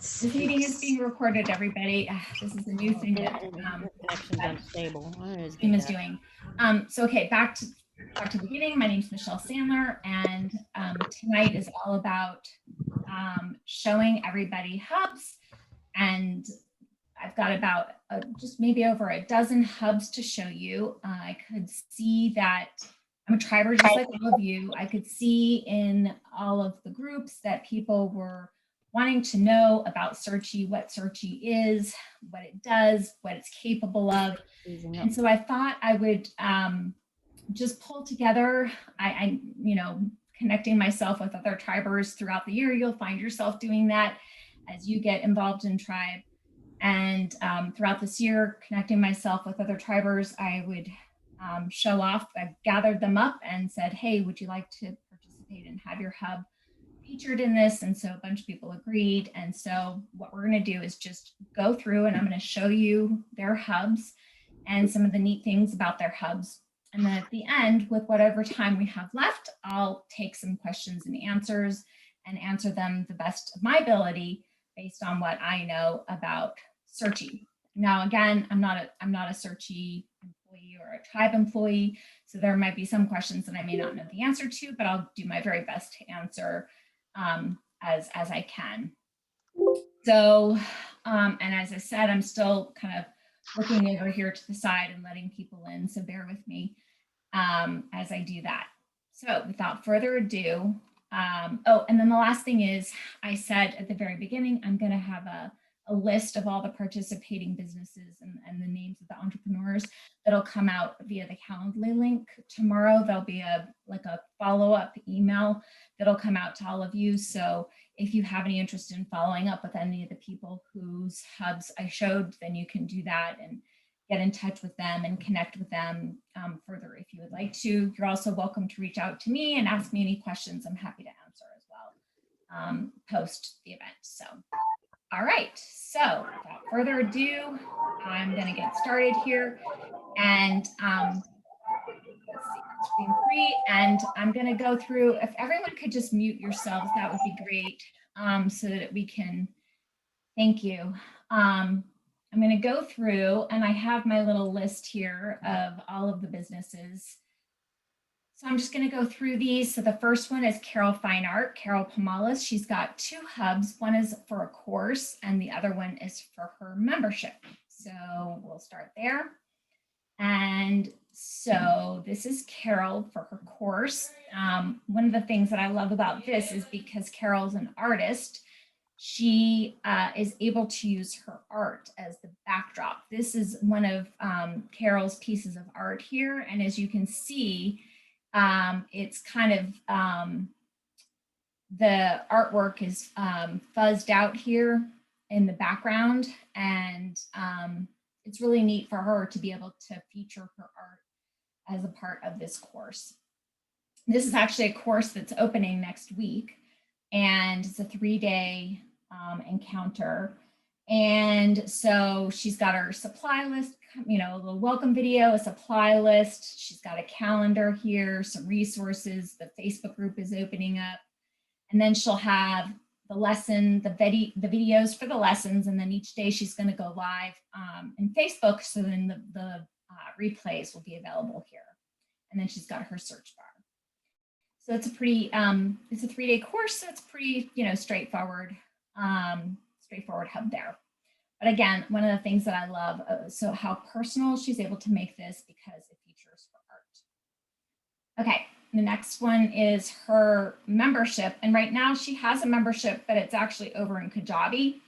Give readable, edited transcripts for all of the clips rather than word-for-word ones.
This meeting is being recorded, everybody. This is a new thing that Connection's unstable. Zoom is doing. Okay, back to the beginning. My name is Michelle Sandler, and tonight is all about showing everybody hubs. And I've got about just maybe over a dozen hubs to show you. I could see that I'm a triber just like all of you. I could see in all of the groups that people were wanting to know about Searchie, what Searchie is, what it does, what it's capable of. And so I thought I would just pull together, you know, connecting myself with other tribers throughout the year. You'll find yourself doing that as you get involved in tribe. And throughout this year, connecting myself with other tribers, I would show off. I've gathered them up and said, hey, would you like to participate and have your hub featured in this? And so a bunch of people agreed. And so what we're going to do is just go through and I'm going to show you their hubs and some of the neat things about their hubs. And then at the end, with whatever time we have left, I'll take some questions and answer them the best of my ability based on what I know about Searchie. Now, again, I'm not a Searchie employee or a tribe employee, so there might be some questions that I may not know the answer to, but I'll do my very best to answer as I can. So, and as I said, I'm still kind of looking over here to the side and letting people in, so bear with me as I do that. So without further ado, oh, and then the last thing is, I said at the very beginning, I'm going to have a list of all the participating businesses and the names of the entrepreneurs that'll come out via the Calendly link tomorrow. There'll be a follow-up email that'll come out to all of you. So if you have any interest in following up with any of the people whose hubs I showed, then you can do that and get in touch with them and connect with them further if you would like to. You're also welcome to reach out to me and ask me any questions. I'm happy to answer as well post the event. So, all right, so without further ado, I'm going to get started here. And let's see, screen 3, and I'm going to go through, if everyone could just mute yourselves, that would be great, so that we can, thank you. I'm going to go through, and I have my little list here of all of the businesses. So I'm just going to go through these. So the first one is Carol Fine Art, Carol Pomalis. She's got 2 hubs. One is for a course, and the other one is for her membership. So we'll start there. And so this is Carol for her course. One of the things that I love about this is because Carol's an artist, she is able to use her art as the backdrop. This is one of Carol's pieces of art here. And as you can see, it's kind of, the artwork is fuzzed out here in the background. And it's really neat for her to be able to feature her art as a part of this course. This is actually a course that's opening next week. And it's a 3-day encounter. And so she's got her supply list, you know, a little welcome video, a supply list. She's got a calendar here, some resources. The Facebook group is opening up. And then she'll have the lesson, the videos for the lessons. And then each day she's going to go live in Facebook. So then the replays will be available here. And then she's got her search bar. So it's a pretty, it's a 3-day course, so it's pretty, you know, straightforward hub there. But again, one of the things that I love, so how personal she's able to make this because it features her art. Okay, the next one is her membership. And right now she has a membership, but it's actually over in Kajabi.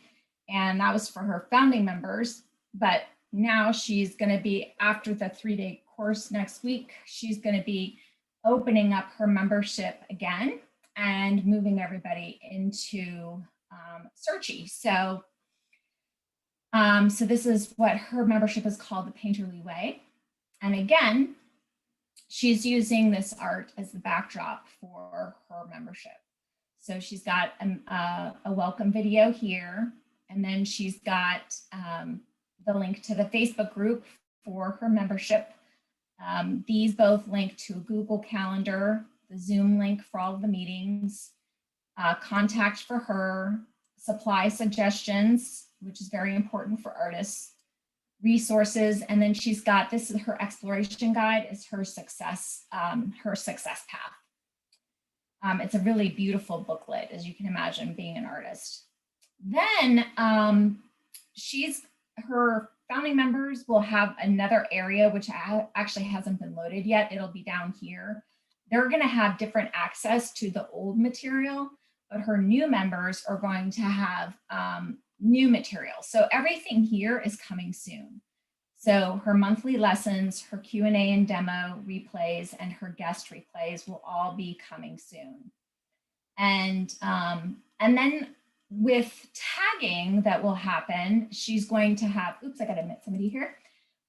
And that was for her founding members. But now she's going to be, after the 3-day course next week, she's going to be opening up her membership again and moving everybody into Searchie. So, so this is what her membership is called, the Painterly Way. And again, she's using this art as the backdrop for her membership. So she's got a welcome video here, and then she's got the link to the Facebook group for her membership. These both link to a Google Calendar, the Zoom link for all of the meetings, contact for her, supply suggestions, which is very important for artists, resources, and then she's got, this is her exploration guide, is her success path. It's a really beautiful booklet, as you can imagine, being an artist. Then her founding members will have another area, which actually hasn't been loaded yet. It'll be down here. They're going to have different access to the old material, but her new members are going to have new material. So everything here is coming soon. So her monthly lessons, her Q&A and demo replays, and her guest replays will all be coming soon. And then with tagging that will happen, she's going to have, oops, I got to admit somebody here.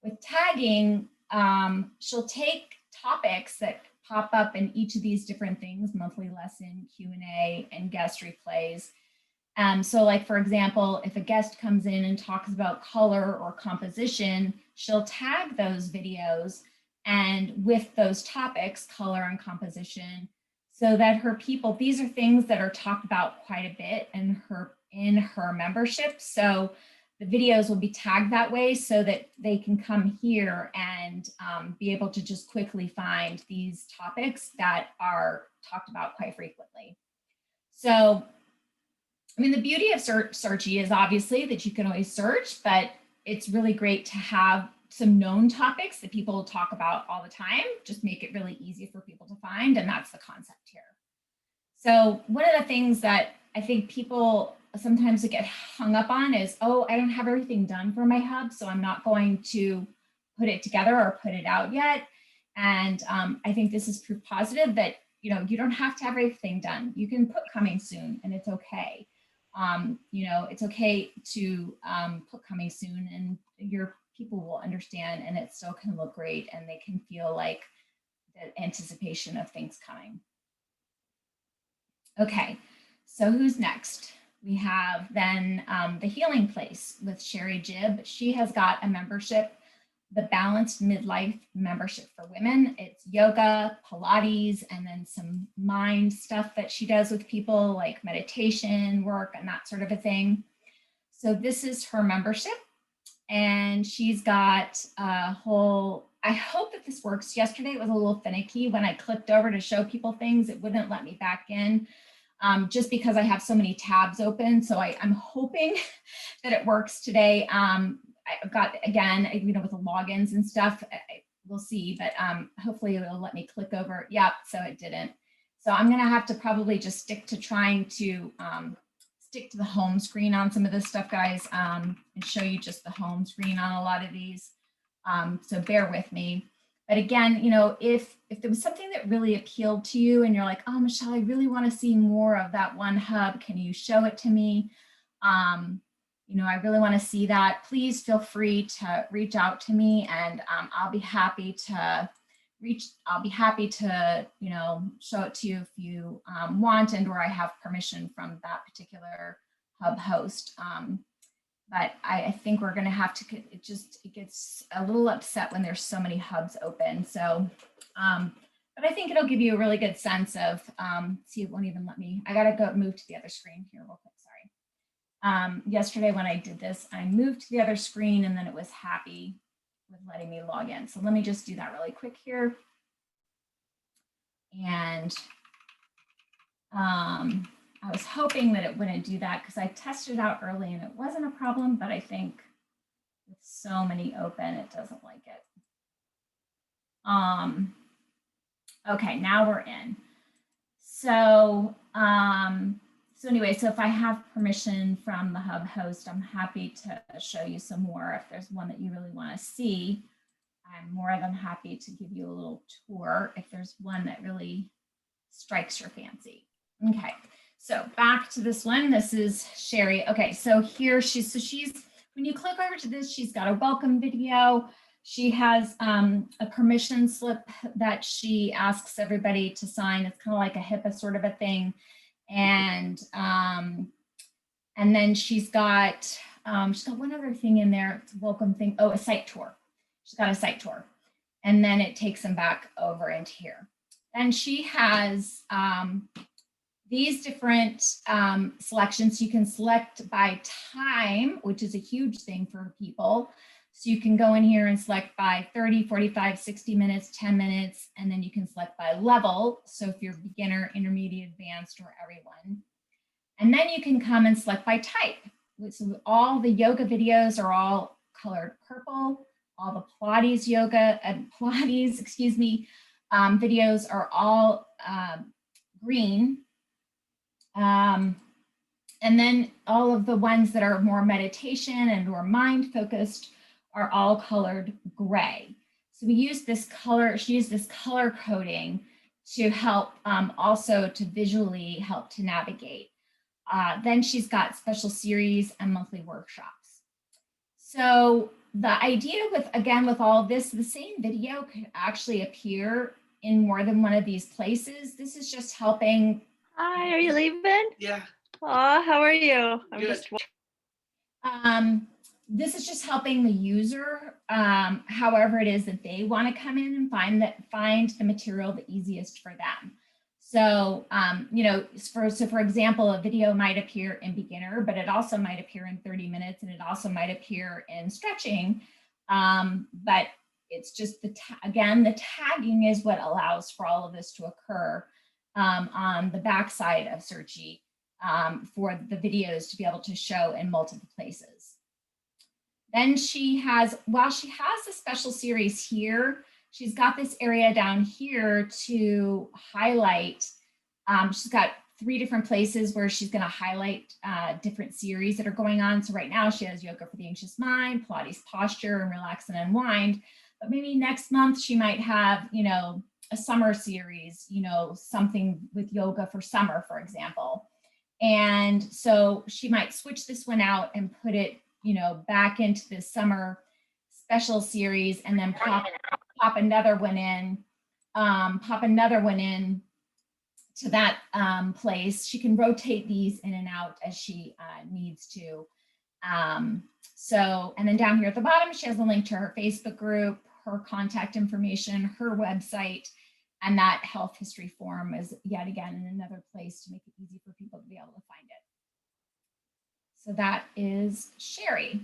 With tagging, she'll take topics that pop up in each of these different things, monthly lesson, Q&A, and guest replays. So like, for example, if a guest comes in and talks about color or composition, she'll tag those videos and with those topics, color and composition, so that her people, these are things that are talked about quite a bit in her membership. So the videos will be tagged that way so that they can come here and be able to just quickly find these topics that are talked about quite frequently. So, I mean, the beauty of Searchie is obviously that you can always search, but it's really great to have some known topics that people talk about all the time, just make it really easy for people to find. And that's the concept here. So one of the things that I think people sometimes get hung up on is, oh, I don't have everything done for my hub, so I'm not going to put it together or put it out yet. And I think this is proof positive that, you know, you don't have to have everything done. You can put coming soon and it's okay. You know, it's okay to put coming soon and your people will understand and it still can look great and they can feel like the anticipation of things coming. Okay, so who's next? We have then the Healing Place with Sherry Jibb. She has got a membership, the Balanced Midlife membership for women. It's yoga, Pilates, and then some mind stuff that she does with people like meditation work and that sort of a thing. So this is her membership. And she's got a whole, I hope that this works. Yesterday it was a little finicky. When I clicked over to show people things, it wouldn't let me back in just because I have so many tabs open. So I'm hoping that it works today. I've got, again, you know, with the logins and stuff, we'll see, but hopefully it'll let me click over. Yep, so it didn't. So I'm gonna have to probably just stick to trying to stick to the home screen on some of this stuff, guys, and show you just the home screen on a lot of these. So bear with me. But again, you know, if there was something that really appealed to you and you're like, oh, Michelle, I really want to see more of that one hub. Can you show it to me? You know, I really want to see that. Please feel free to reach out to me and I'll be happy to you know, show it to you if you want and or I have permission from that particular hub host. But I think we're going to have to, it gets a little upset when there's so many hubs open. So, but I think it'll give you a really good sense of, see, it won't even let me, I got to go move to the other screen here real quick, sorry. Yesterday when I did this, I moved to the other screen and then it was happy with letting me log in. So let me just do that really quick here. And I was hoping that it wouldn't do that because I tested it out early and it wasn't a problem, but I think with so many open, it doesn't like it. Okay, now we're in. So, so anyway, so if I have permission from the hub host, I'm happy to show you some more. If there's one that you really want to see, I'm more than happy to give you a little tour if there's one that really strikes your fancy. Okay, so back to this one. This is Sherry. Okay, so here she's, when you click over to this, she's got a welcome video. She has a permission slip that she asks everybody to sign. It's kind of like a HIPAA sort of a thing. And then she's got one other thing in there. It's a welcome thing. Oh, a site tour. She's got a site tour. And then it takes them back over into here. And she has these different selections. You can select by time, which is a huge thing for people. So you can go in here and select by 30, 45, 60 minutes, 10 minutes, and then you can select by level. So if you're beginner, intermediate, advanced, or everyone. And then you can come and select by type. So all the yoga videos are all colored purple. All the Pilates yoga and Pilates, videos are all green. And then all of the ones that are more meditation and or mind focused are all colored gray. So we use this color, she used this color coding to help also to visually help to navigate. Then she's got special series and monthly workshops. So the idea with, again, with all of this, the same video could actually appear in more than one of these places. This is just helping. Hi, are you leaving? Yeah. Aw, how are you? I'm Good. just. This is just helping the user, however it is that they want to come in and find the material the easiest for them. So, you know, for example, a video might appear in beginner, but it also might appear in 30 minutes, and it also might appear in stretching. But it's just again, the tagging is what allows for all of this to occur on the backside of Searchie for the videos to be able to show in multiple places. Then she has, while she has the special series here, she's got this area down here to highlight. She's got 3 different places where she's going to highlight different series that are going on. So right now she has yoga for the anxious mind, Pilates posture, and relax and unwind. But maybe next month she might have, you know, a summer series, you know, something with yoga for summer, for example. And so she might switch this one out and put it, you know, back into the summer special series, and then pop another one in, to that place. She can rotate these in and out as she needs to. So, and then down here at the bottom, she has a link to her Facebook group, her contact information, her website, and that health history form is yet again in another place to make it easy for people to be able to find it. So that is Sherry.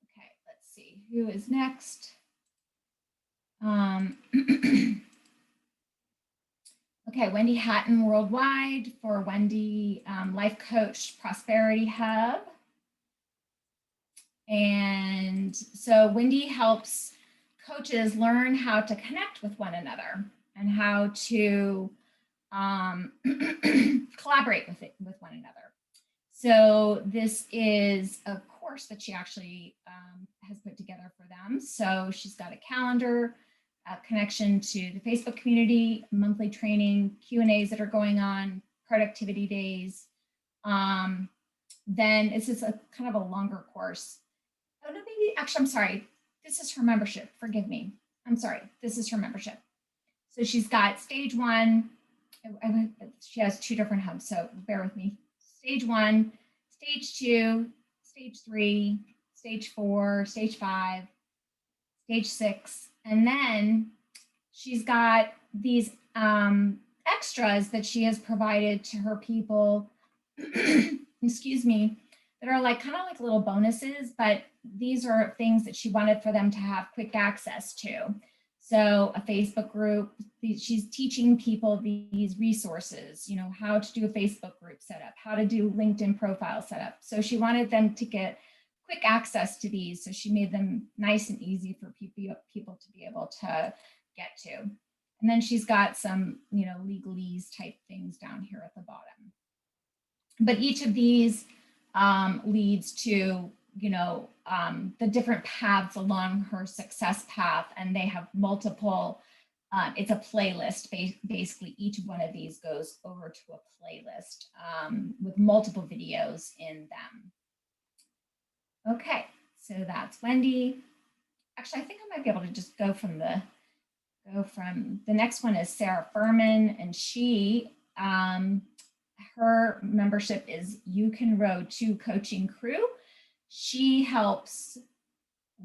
Okay, let's see, who is next? Okay, Wendy Hatton Worldwide for Wendy Life Coach Prosperity Hub. And so Wendy helps coaches learn how to connect with one another and how to collaborate with one another. So this is a course that she actually has put together for them. So she's got a calendar, a connection to the Facebook community, monthly training, Q&As that are going on, productivity days. Then it's just a kind of a longer course. Oh no, maybe actually, I'm sorry. This is her membership. Forgive me. I'm sorry. This is her membership. So she's got stage 1. She has 2 different hubs, so bear with me. Stage 1, stage 2, stage 3, stage 4, stage 5, stage 6. And then she's got these extras that she has provided to her people, excuse me, that are like kind of like little bonuses, but these are things that she wanted for them to have quick access to. So a Facebook group, she's teaching people these resources, you know, how to do a Facebook group setup, how to do LinkedIn profile setup. So she wanted them to get quick access to these. So she made them nice and easy for people to be able to get to. And then she's got some, you know, legalese type things down here at the bottom. But each of these leads to, you know, the different paths along her success path, and they have multiple, it's a playlist. Basically, each one of these goes over to a playlist with multiple videos in them. Okay, so that's Wendy. Actually, I think I might be able to just go from the next one is Sarah Furman, and she, her membership is You Can Row 2 Coaching Crew. She helps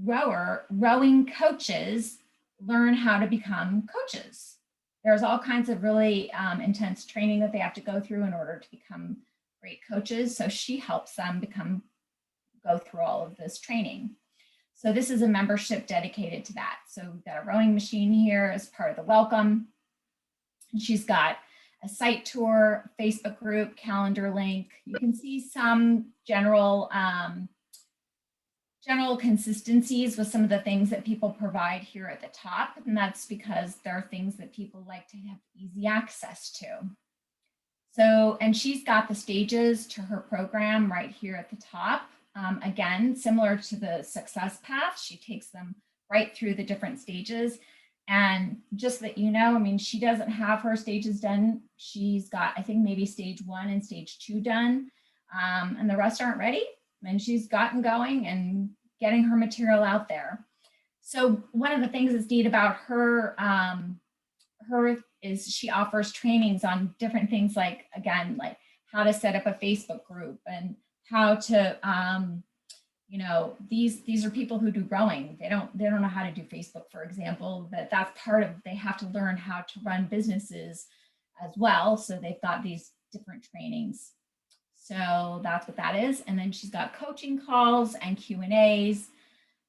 rowing coaches learn how to become coaches. there's all kinds of really intense training that they have to go through in order to become great coaches. So she helps them go through all of this training. So this is a membership dedicated to that. So we've got a rowing machine here as part of the welcome. And she's got a site tour, Facebook group, calendar link. You can see some general consistencies with some of the things that people provide here at the top. And that's because there are things that people like to have easy access to. So, and she's got the stages to her program right here at the top. Again, similar to the success path, she takes them right through the different stages. And just that you know, I mean, she doesn't have her stages done. She's got, I think, maybe stage 1 and stage 2 done, and the rest aren't ready. And she's gotten going and getting her material out there. So one of the things that's neat about her, is she offers trainings on different things, like, again, like how to set up a Facebook group and how to, you know, these are people who do rowing. They don't know how to do Facebook, for example, but that's part of, they have to learn how to run businesses as well. So they've got these different trainings. So that's what that is. And then she's got coaching calls and Q&As.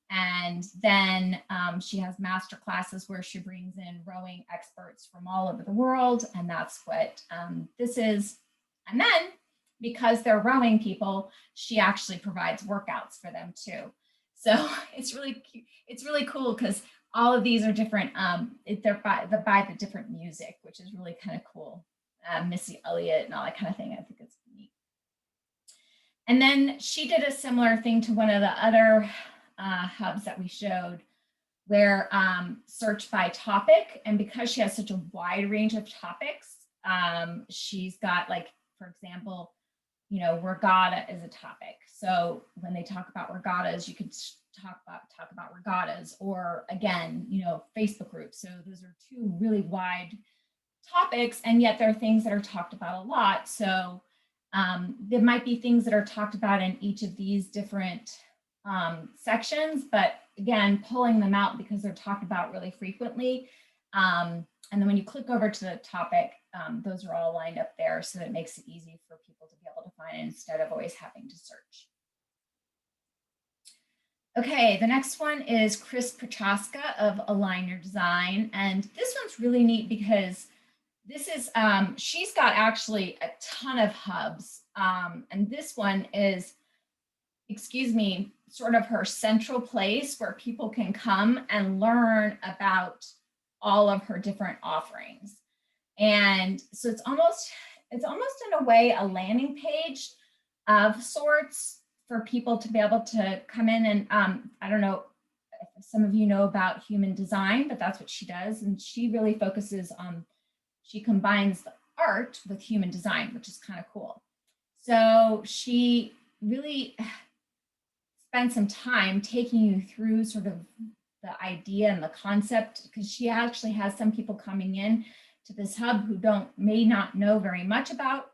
And then she has master classes where she brings in rowing experts from all over the world. And that's what this is. And then, because they're rowing people, she actually provides workouts for them too. So it's really cute. It's really cool because all of these are different. They're by the different music, which is really kind of cool. Missy Elliott and all that kind of thing. I think it's neat. And then she did a similar thing to one of the other hubs that we showed, where search by topic. And because she has such a wide range of topics, she's got, like, for example, you know, regatta is a topic. So when they talk about regattas, you could talk about regattas, or again, you know, Facebook groups. So those are two really wide topics, and yet there are things that are talked about a lot. So there might be things that are talked about in each of these different sections, but again, pulling them out because they're talked about really frequently. And then when you click over to the topic, those are all lined up there, so that it makes it easy for people to be able to find it instead of always having to search. Okay, the next one is Chris Prochaska of Align Your Design. And this one's really neat because this is, she's got actually a ton of hubs. And this one is, excuse me, sort of her central place where people can come and learn about all of her different offerings. And so it's almost in a way a landing page of sorts for people to be able to come in and I don't know if some of you know about human design, but that's what she does. And she really focuses on, she combines the art with human design, which is kind of cool. So she really spent some time taking you through sort of the idea and the concept, because she actually has some people coming in to this hub who may not know very much about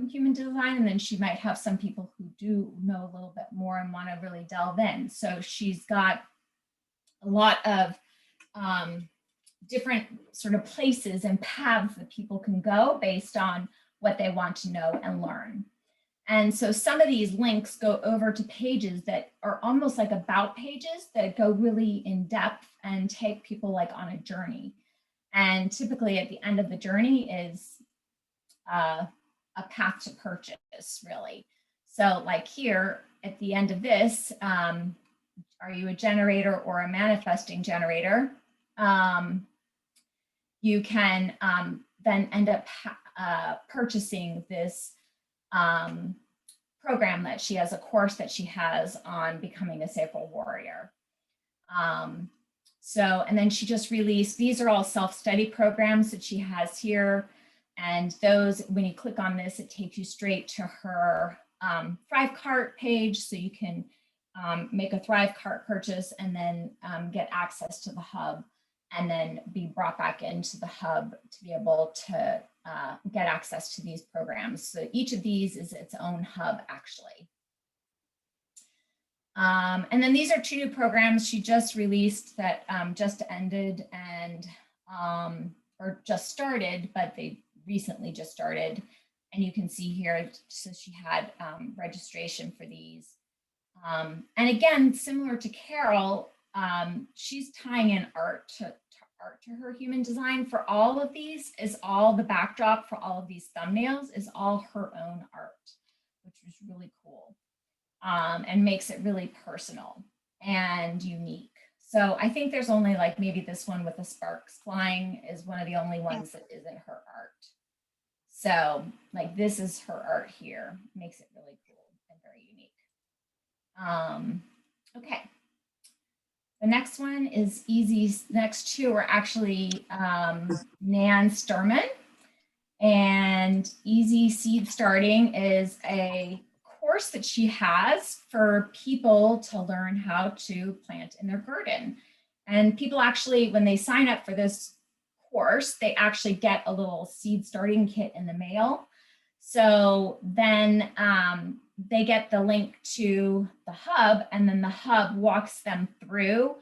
human design, and then she might have some people who do know a little bit more and want to really delve in. So she's got a lot of different sort of places and paths that people can go based on what they want to know and learn. And so some of these links go over to pages that are almost like about pages that go really in depth and take people like on a journey. And typically at the end of the journey is a path to purchase, really. So like here at the end of this, are you a generator or a manifesting generator? You can then end up purchasing this program that she has, a course that she has on becoming a sacral warrior. So, and then she just released, these are all self-study programs that she has here. And those, when you click on this, it takes you straight to her Thrive Cart page. So you can make a Thrive Cart purchase and then get access to the hub, and then be brought back into the hub to be able to get access to these programs. So each of these is its own hub, actually. And then these are two new programs she just released that just ended, and or just started, but they recently just started. And you can see here, so she had registration for these. And again, similar to Carol, she's tying in art to her human design. For all of these is all the backdrop for all of these thumbnails is all her own art, which was really cool, and makes it really personal and unique. So I think there's only like maybe this one with the sparks flying is one of the only ones that isn't her art. So like this is her art here, makes it really cool and very unique. Okay. The next one is easy. Next two are actually Nan Sturman, and Easy Seed Starting is a course that she has for people to learn how to plant in their garden. And people actually, when they sign up for this course, they actually get a little seed starting kit in the mail. So then they get the link to the hub, and then the hub walks them through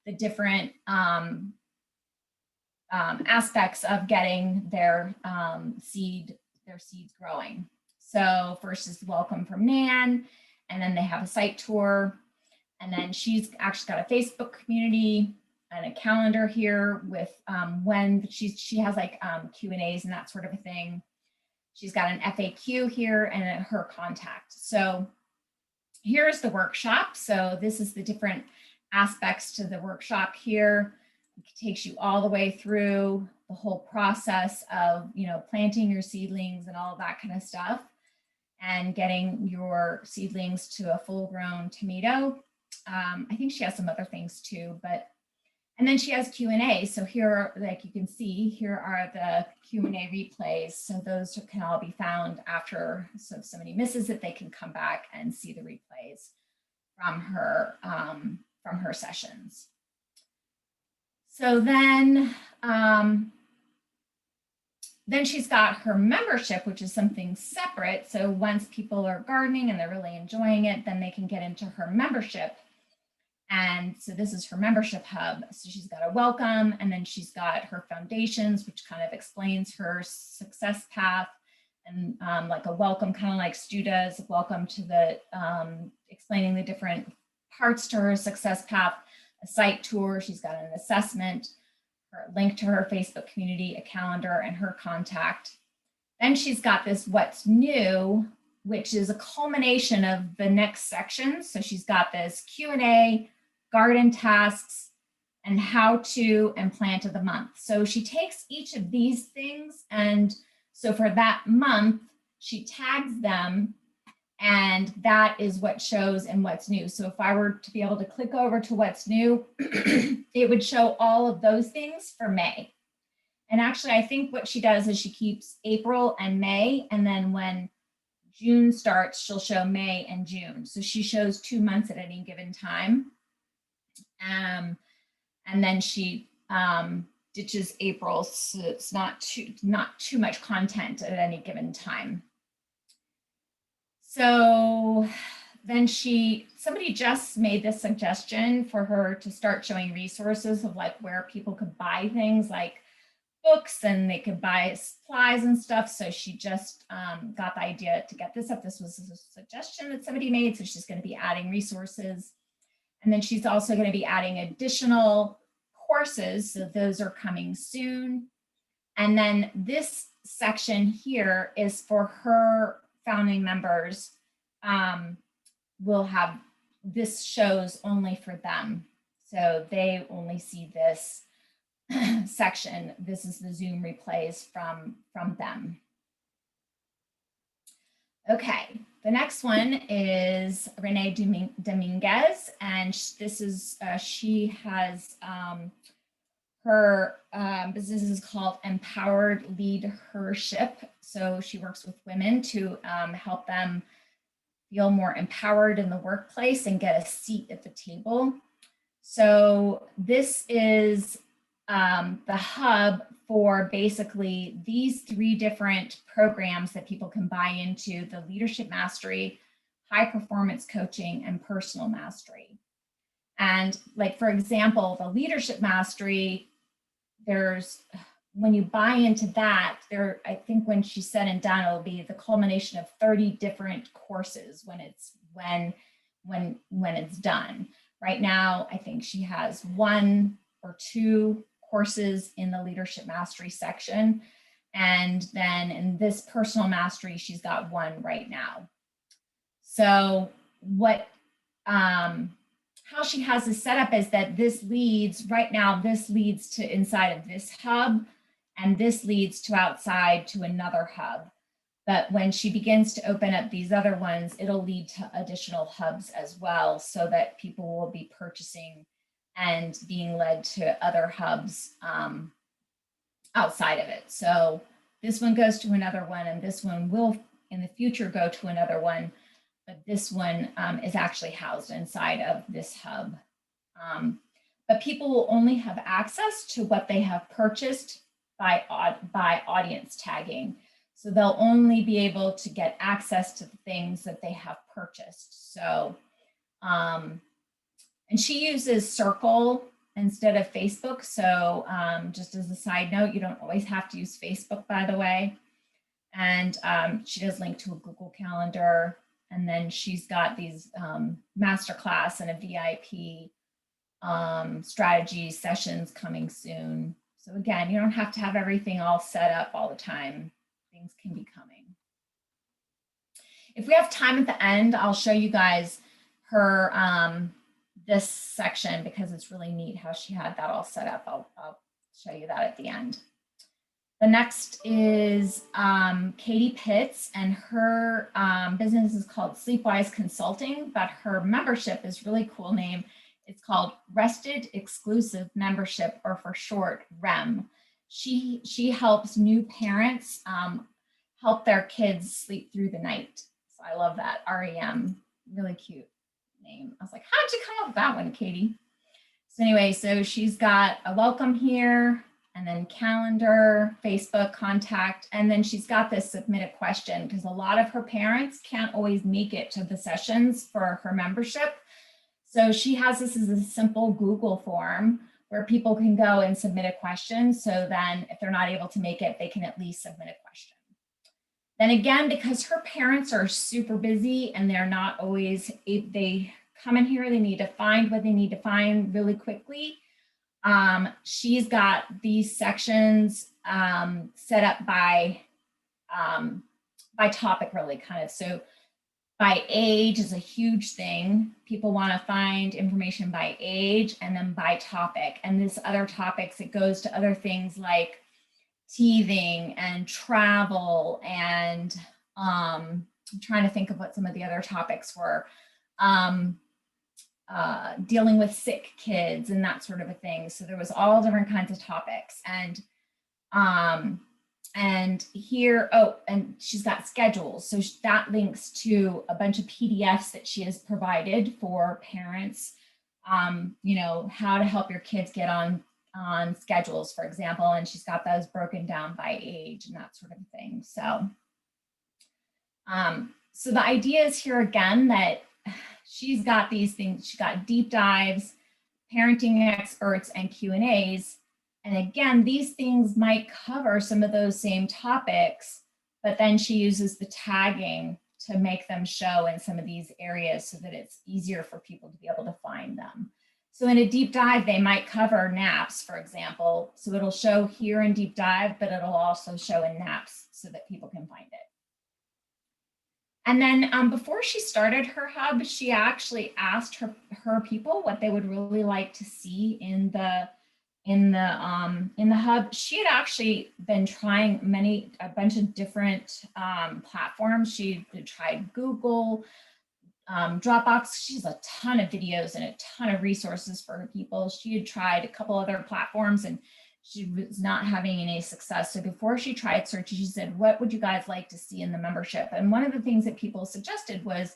the different aspects of getting their seeds growing. So first is welcome from Nan, and then they have a site tour, and then she's actually got a Facebook community and a calendar here with when she has like Q&As and that sort of a thing. She's got an FAQ here and her contact. So here's the workshop. So this is the different aspects to the workshop here. It takes you all the way through the whole process of, you know, planting your seedlings and all that kind of stuff, and getting your seedlings to a full-grown tomato. I think she has some other things too, but, and then she has Q&A. So here, like you can see, here are the Q&A replays. So those can all be found after, so if somebody misses it, they can come back and see the replays from her sessions. So then she's got her membership, which is something separate. So once people are gardening and they're really enjoying it, then they can get into her membership. And so this is her membership hub. So she's got a welcome, and then she's got her foundations, which kind of explains her success path, and like a welcome, kind of like Stu does, welcome to the, explaining the different parts to her success path, a site tour, she's got an assessment, her link to her Facebook community, a calendar, and her contact. Then she's got this what's new, which is a culmination of the next section. So she's got this Q&A, garden tasks, and how to and plant of the month. So she takes each of these things, and so for that month, she tags them, and that is what shows in what's new. So if I were to be able to click over to what's new, it would show all of those things for May. And actually, I think what she does is she keeps April and May, and then when June starts, she'll show May and June. So she shows 2 months at any given time. And then she ditches April, so it's not too much content at any given time. So then somebody just made this suggestion for her to start showing resources of like where people could buy things like books, and they could buy supplies and stuff. So she just got the idea to get this up. This was a suggestion that somebody made. So she's going to be adding resources. And then she's also going to be adding additional courses. So those are coming soon. And then this section here is for her founding members. Will have, this shows only for them. So they only see this section. This is the Zoom replays from them. Okay, the next one is Rene Dominguez, and this is, she has, her business is called Empowered Leadership. So she works with women to help them feel more empowered in the workplace and get a seat at the table. So this is the hub for basically these 3 different programs that people can buy into: the leadership mastery, high performance coaching, and personal mastery. And like, for example, the leadership mastery, there's when you buy into that, I think when she's said and done, it'll be the culmination of 30 different courses when it's done. Right now, I think she has 1 or 2 courses in the leadership mastery section. And then in this personal mastery, she's got 1 right now. So how she has this set up is that this leads to inside of this hub, and this leads to outside to another hub. But when she begins to open up these other ones, it'll lead to additional hubs as well, so that people will be purchasing and being led to other hubs outside of it. So this one goes to another one, and this one will in the future go to another one. But this one is actually housed inside of this hub. But people will only have access to what they have purchased by audience tagging. So they'll only be able to get access to the things that they have purchased. So, and she uses Circle instead of Facebook. So just as a side note, you don't always have to use Facebook, by the way. And she does link to a Google Calendar. And then she's got these masterclass and a VIP strategy sessions coming soon. So again, you don't have to have everything all set up all the time. Things can be coming. If we have time at the end, I'll show you guys her this section, because it's really neat how she had that all set up. I'll show you that at the end. The next is Katie Pitts, and her business is called Sleepwise Consulting, but her membership is really cool name. It's called Rested Exclusive Membership, or for short, REM. She helps new parents help their kids sleep through the night. So I love that, REM, really cute name. I was like, how'd you come up with that one, Katie? So anyway, so she's got a welcome here, and then calendar, Facebook, contact, and then she's got this submit a question, because a lot of her parents can't always make it to the sessions for her membership. So she has this as a simple Google form where people can go and submit a question. So then if they're not able to make it, they can at least submit a question. Then again, because her parents are super busy and they're not always, they come in here, they need to find what they need to find really quickly. She's got these sections set up by topic, really, kind of. So by age is a huge thing. People want to find information by age, and then by topic. And this other topics, it goes to other things like teething and travel, and I'm trying to think of what some of the other topics were. Dealing with sick kids and that sort of a thing. So there was all different kinds of topics. And here, oh, and she's got schedules. So that links to a bunch of PDFs that she has provided for parents, you know, how to help your kids get on schedules, for example. And she's got those broken down by age and that sort of thing. So, so the idea is here again that she's got these things. She got deep dives, parenting experts, and Q&As. And again, these things might cover some of those same topics, but then she uses the tagging to make them show in some of these areas so that it's easier for people to be able to find them. So in a deep dive, they might cover naps, for example. So it'll show here in deep dive, but it'll also show in naps so that people can find it. And then before she started her hub, she actually asked her people what they would really like to see in the hub. She had actually been trying a bunch of different platforms. She had tried Google, Dropbox. She has a ton of videos and a ton of resources for her people. She had tried a couple other platforms and she was not having any success. So before she tried Searchie, she said, what would you guys like to see in the membership? And one of the things that people suggested was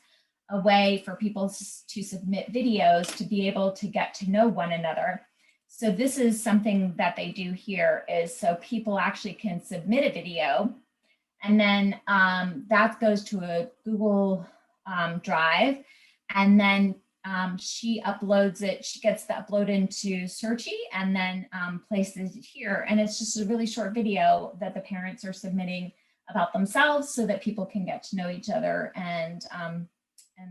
a way for people to submit videos to be able to get to know one another. So this is something that they do here, is so people actually can submit a video, and then that goes to a Google Drive, and then she uploads it, she gets the upload into Searchie and then places it here. And it's just a really short video that the parents are submitting about themselves so that people can get to know each other. And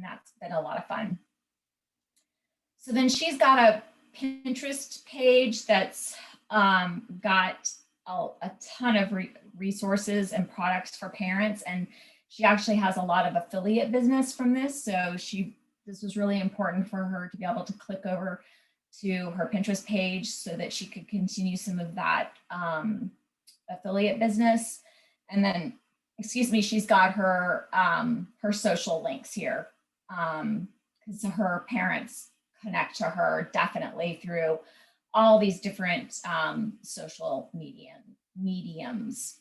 that's been a lot of fun. So then she's got a Pinterest page that's got a ton of resources and products for parents. And she actually has a lot of affiliate business from this. So this was really important for her to be able to click over to her Pinterest page so that she could continue some of that affiliate business. And then, excuse me, she's got her her social links here because her parents connect to her definitely through all these different social mediums.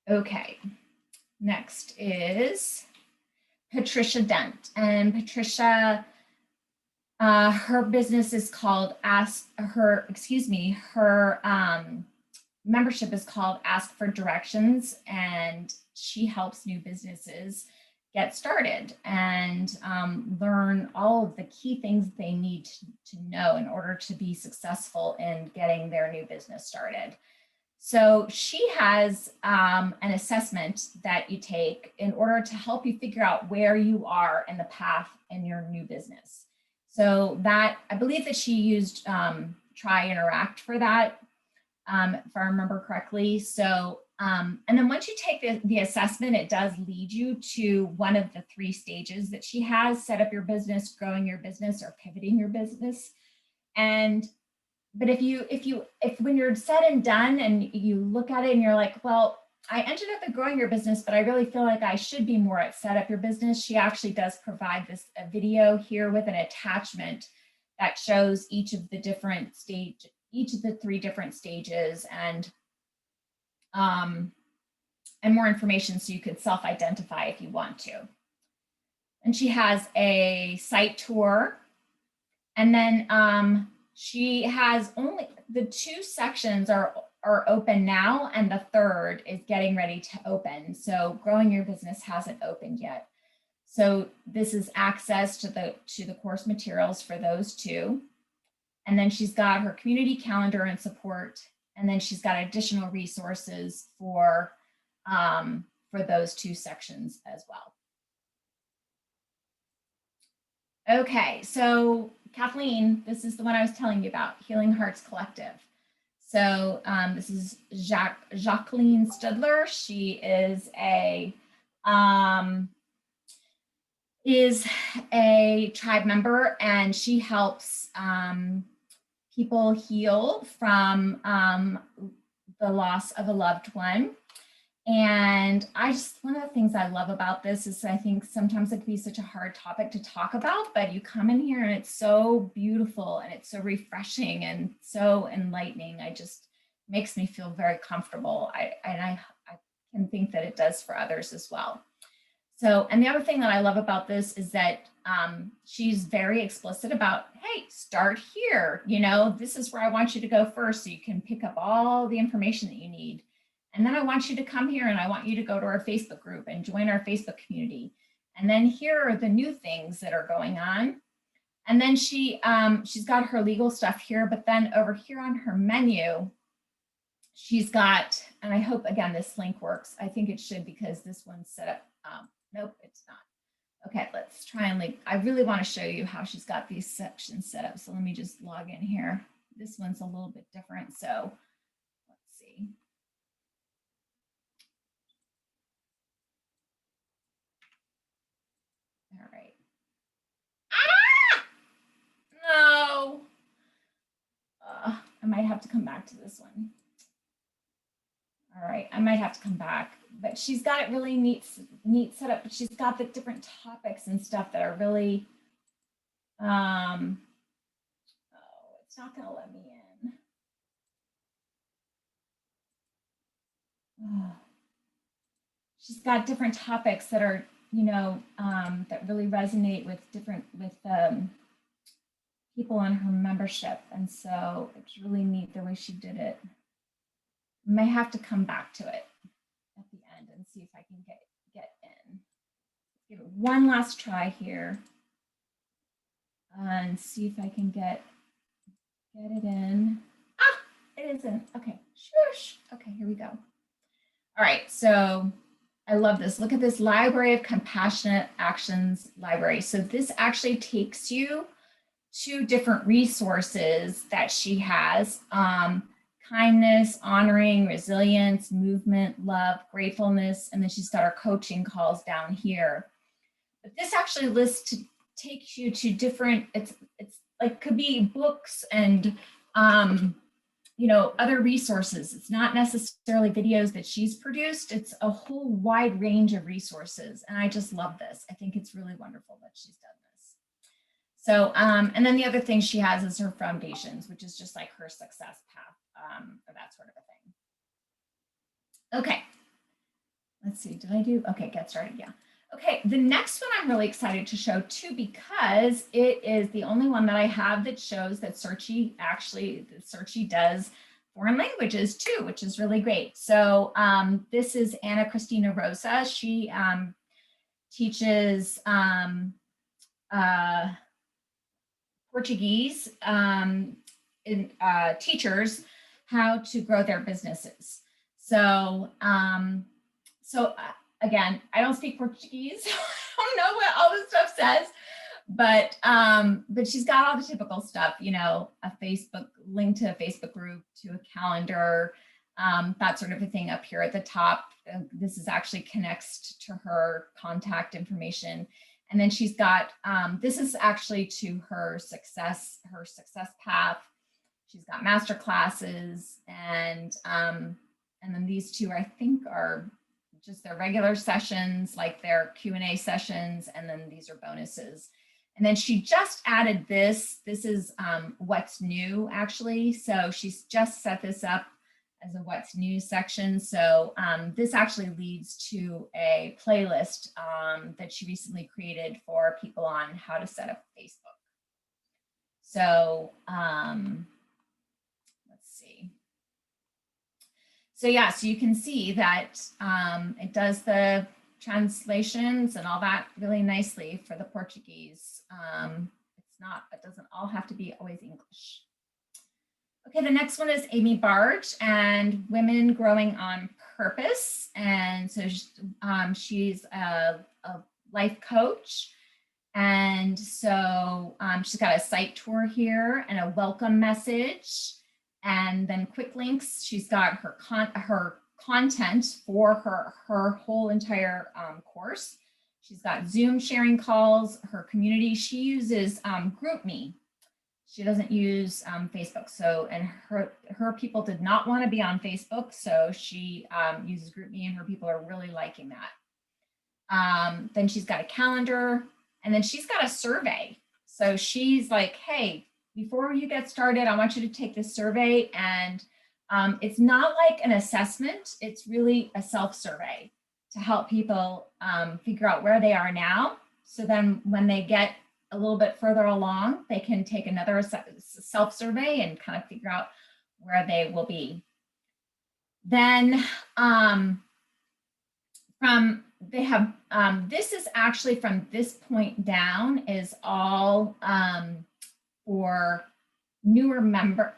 Okay, next is Patricia Dent. And Patricia, her business is called her membership is called Ask for Directions, and she helps new businesses get started and learn all of the key things they need to know in order to be successful in getting their new business started. So she has an assessment that you take in order to help you figure out where you are in the path in your new business. So that, I believe that she used Try Interact for that, if I remember correctly. So, and then once you take the assessment, it does lead you to one of the 3 stages that she has: set up your business, growing your business, or pivoting your business. But if when you're said and done and you look at it and you're like, well, I ended up at growing your business, but I really feel like I should be more at set up your business, she actually does provide a video here with an attachment that shows each of the 3 different stages and more information so you could self-identify if you want to. And she has a site tour, and then she has only the 2 sections are open now, and the 3rd is getting ready to open. So growing your business hasn't opened yet. So this is access to the course materials for those 2. And then she's got her community calendar and support. And then she's got additional resources for those 2 sections as well. Okay, so Kathleen, this is the one I was telling you about, Healing Hearts Collective. So this is Jacqueline Studler. She is a tribe member, and she helps people heal from the loss of a loved one. And one of the things I love about this is I think sometimes it can be such a hard topic to talk about, but you come in here and it's so beautiful and it's so refreshing and so enlightening. It just makes me feel very comfortable. I can think that it does for others as well. So, and the other thing that I love about this is that she's very explicit about, hey, start here. You know, this is where I want you to go first so you can pick up all the information that you need. And then I want you to come here and I want you to go to our Facebook group and join our Facebook community. And then here are the new things that are going on. And then she's got her legal stuff here, but then over here on her menu, she's got, and I hope again this link works. I think it should because this one's set up. Nope, it's not. Okay, let's try and link. I really want to show you how she's got these sections set up. So let me just log in here. This one's a little bit different. So let's see. All right. No. I might have to come back to this one. All right, I might have to come back, but she's got it really neat setup, but she's got the different topics and stuff that are really, oh, it's not gonna let me in. Oh. She's got different topics that are, you know, that really resonate with people in her membership. And so it's really neat the way she did it. I may have to come back to it at the end and see if I can get in. Give it one last try here. and see if I can get it in. Ah, it isn't. Okay, shush. Okay, here we go. All right, so I love this. Look at this Library of Compassionate Actions library. So this actually takes you to different resources that she has. Kindness, honoring, resilience, movement, love, gratefulness, and then she's got her coaching calls down here. But this actually takes you to different, it's like could be books and other resources. It's not necessarily videos that she's produced. It's a whole wide range of resources. And I just love this. I think it's really wonderful that she's done this. So, and then the other thing she has is her foundations, which is just like her success path, or that sort of a thing. Okay. Let's see, did I do? Okay, get started, yeah. Okay, the next one I'm really excited to show too, because it is the only one that I have that shows that Searchie does foreign languages too, which is really great. So this is Ana Cristina Rosa. She teaches Portuguese teachers how to grow their businesses. So, again, I don't speak Portuguese, so I don't know what all this stuff says, but she's got all the typical stuff, a Facebook link to a Facebook group, to a calendar, that sort of a thing up here at the top. This is actually connects to her contact information. And then she's got, this is actually to her success path. She's got master classes, and then these two, I think, are just their regular sessions, like their Q&A sessions, and then these are bonuses. And then she just added this. This is what's new, actually. So she's just set this up as a what's new section. So this actually leads to a playlist that she recently created for people on how to set up Facebook. So let's see. So yeah, so you can see that it does the translations and all that really nicely for the Portuguese. It doesn't all have to be always English. Okay, the next one is Amy Barge and Women Growing on Purpose. And so she's a life coach. And so she's got a site tour here and a welcome message. And then quick links. She's got her content for her whole entire course. She's got Zoom sharing calls, her community. She uses GroupMe. She doesn't use Facebook. So, and her people did not want to be on Facebook. So she uses GroupMe, and her people are really liking that. Then she's got a calendar, and then she's got a survey. So she's like, hey, before you get started, I want you to take this survey, and it's not like an assessment. It's really a self-survey to help people figure out where they are now. So then when they get a little bit further along, they can take another self-survey and kind of figure out where they will be. Then this is actually from this point down is all for newer the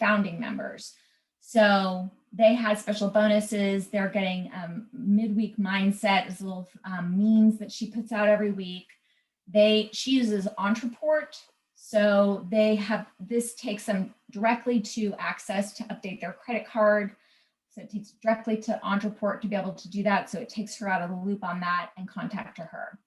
founding members. So they had special bonuses. They're getting midweek mindset is little memes that she puts out every week. She uses Entreport. So this takes them directly to access to update their credit card. So it takes directly to Entreport to be able to do that. So it takes her out of the loop on that and contact her.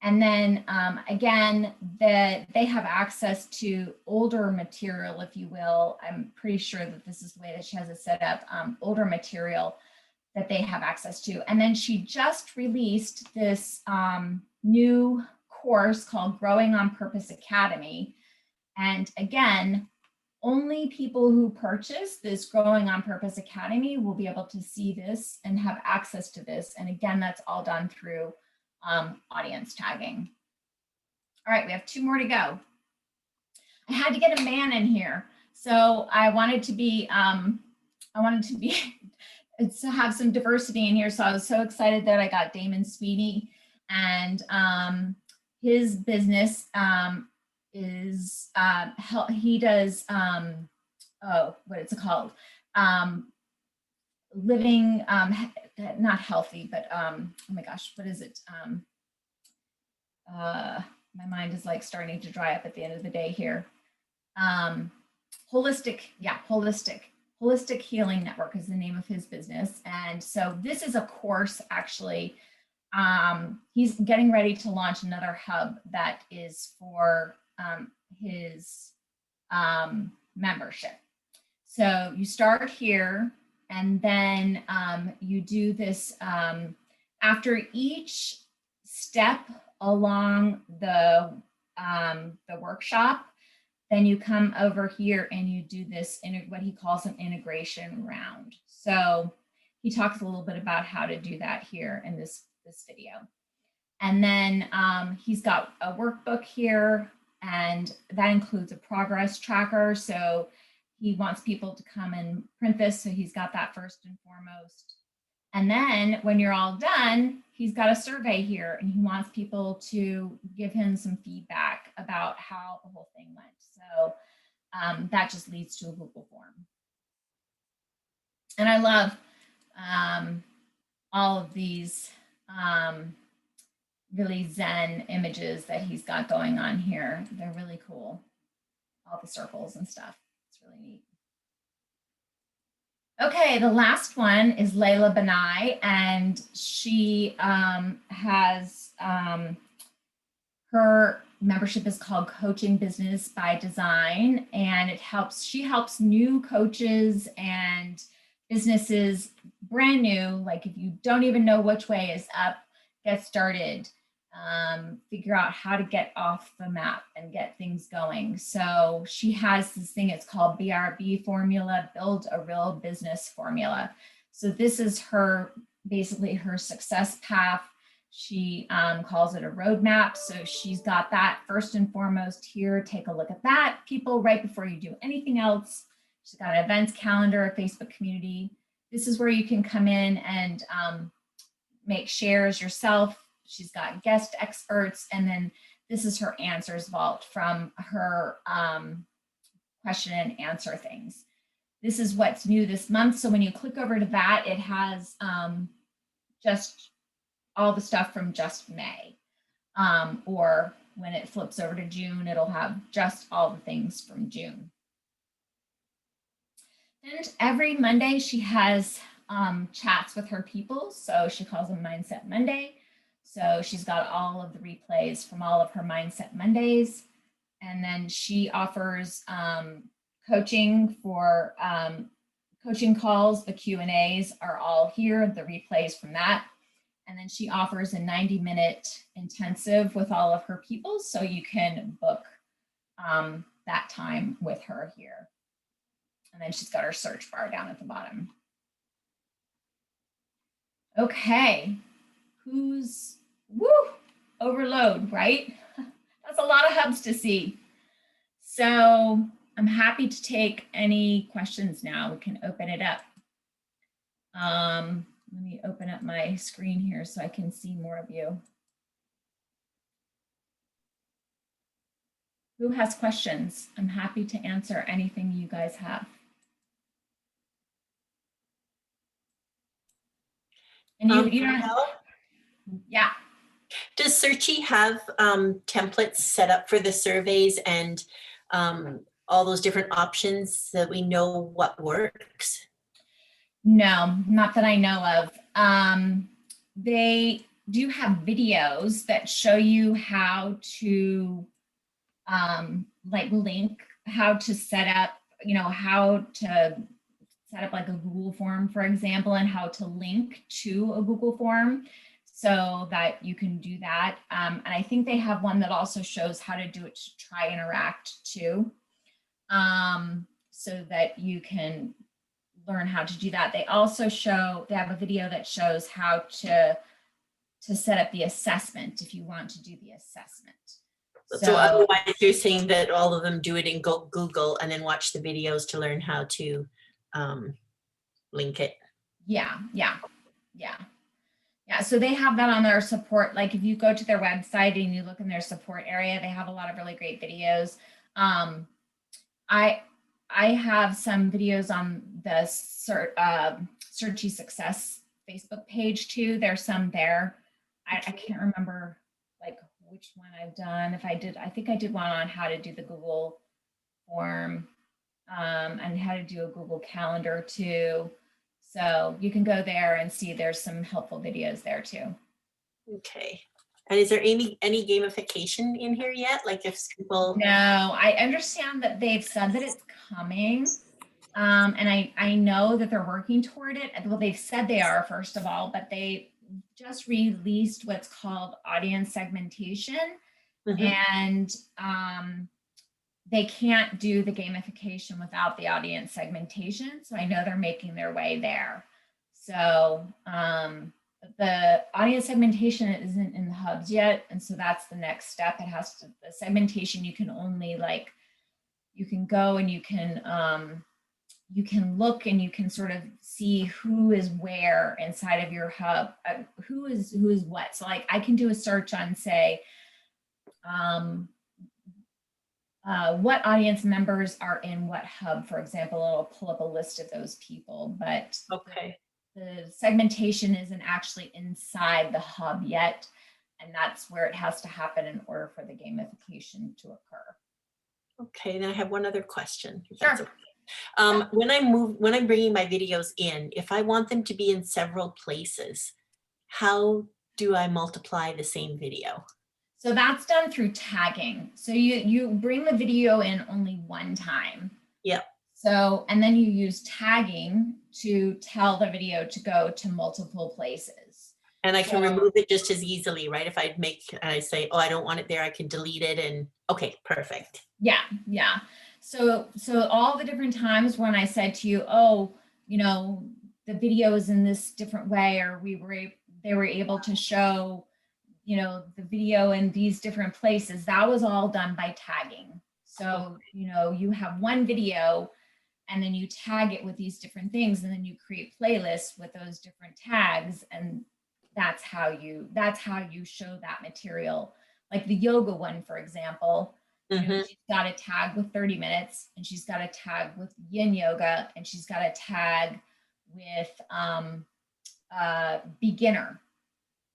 And then again, they have access to older material, if you will. I'm pretty sure that this is the way that she has it set up, older material that they have access to. And then she just released this new course called Growing on Purpose Academy. And again, only people who purchase this Growing on Purpose Academy will be able to see this and have access to this. And again, that's all done through audience tagging. All right, we have 2 more to go. I had to get a man in here. So I wanted to have some diversity in here. So I was so excited that I got Damon Sweeney, and his business is he does what is it called? Living not healthy, but oh my gosh, what is it? My mind is like starting to dry up at the end of the day here. Holistic Healing Network is the name of his business. And so this is a course, actually. He's getting ready to launch another hub that is for his membership. So you start here, and then you do this after each step along the workshop. Then you come over here and you do this what he calls an integration round. So he talks a little bit about how to do that here in this video. And then he's got a workbook here, and that includes a progress tracker. So he wants people to come and print this. So he's got that first and foremost. And then when you're all done, he's got a survey here, and he wants people to give him some feedback about how the whole thing went. So that just leads to a Google form. And I love all of these really Zen images that he's got going on here. They're really cool. All the circles and stuff. It's really neat. Okay, the last one is Laila Benai, and she has her membership is called Coaching Business by Design, and she helps new coaches and businesses, brand new, like if you don't even know which way is up, get started, figure out how to get off the map and get things going. So she has this thing, it's called BRB formula, build a real business formula. So this is basically her success path. She calls it a roadmap. So she's got that first and foremost here. Take a look at that, people, right before you do anything else. She's got an events calendar, a Facebook community. This is where you can come in and make shares yourself. She's got guest experts, and then this is her answers vault from her question and answer things. This is what's new this month. So when you click over to that, it has just all the stuff from just May. Or when it flips over to June, it'll have just all the things from June. And every Monday she has chats with her people. So she calls them Mindset Monday. So she's got all of the replays from all of her Mindset Mondays. And then she offers coaching for coaching calls. The Q&As are all here, the replays from that. And then she offers a 90-minute intensive with all of her people. So you can book that time with her here. And then she's got her search bar down at the bottom. Okay. Overload, right? That's a lot of hubs to see. So I'm happy to take any questions now. We can open it up. Let me open up my screen here so I can see more of you. Who has questions? I'm happy to answer anything you guys have. And you don't have, yeah. Does Searchie have templates set up for the surveys and all those different options so that we know what works? No, not that I know of. They do have videos that show you how to like link, how to set up, how to set up like a Google form, for example, and how to link to a Google form so that you can do that. And I think they have one that also shows how to do it to try interact too, so that you can learn how to do that. They also they have a video that shows how to set up the assessment if you want to do the assessment. So otherwise you're saying that all of them do it in Google and then watch the videos to learn how to link it. Yeah. Yeah, so they have that on their support. Like if you go to their website and you look in their support area, they have a lot of really great videos. Um, I I have some videos on the Searchie Success Facebook page too. There's some there. I can't remember like which one I've done. If I did, I think I did one on how to do the Google form and how to do a Google Calendar too. So you can go there and see there's some helpful videos there too. Okay. And is there any gamification in here yet? Like if people, No, I understand that they've said that it's coming. And I know that they're working toward it. Well, they've said they are, first of all, but they just released what's called audience segmentation. Mhm. And they can't do the gamification without the audience segmentation. So I know they're making their way there. So the audience segmentation isn't in the hubs yet. And so that's the next step. It has to, the segmentation, you can only like, you can go and you can look and you can sort of see who is where inside of your hub, who is what. So like I can do a search on say, what audience members are in what hub, for example. It'll pull up a list of those people, but Okay. the segmentation isn't actually inside the hub yet. And that's where it has to happen in order for the gamification to occur. Okay, then I have one other question. if Sure. that's okay. When I'm bringing my videos in, if I want them to be in several places, how do I multiply the same video? So that's done through tagging. So you bring the video in only one time. Yep. So, and then you use tagging to tell the video to go to multiple places. And I can So- remove it just as easily, right? If I say, oh, I don't want it there, I can delete it and, okay, perfect. Yeah. So all the different times when I said to you, oh, you know, the video is in this different way, or they were able to show, you know, the video in these different places, that was all done by tagging. So, you know, you have one video and then you tag it with these different things, and then you create playlists with those different tags, and that's how you show that material. Like the yoga one, for example, you know, Mhm. she's got a tag with 30 minutes, and she's got a tag with yin yoga, and she's got a tag with beginner.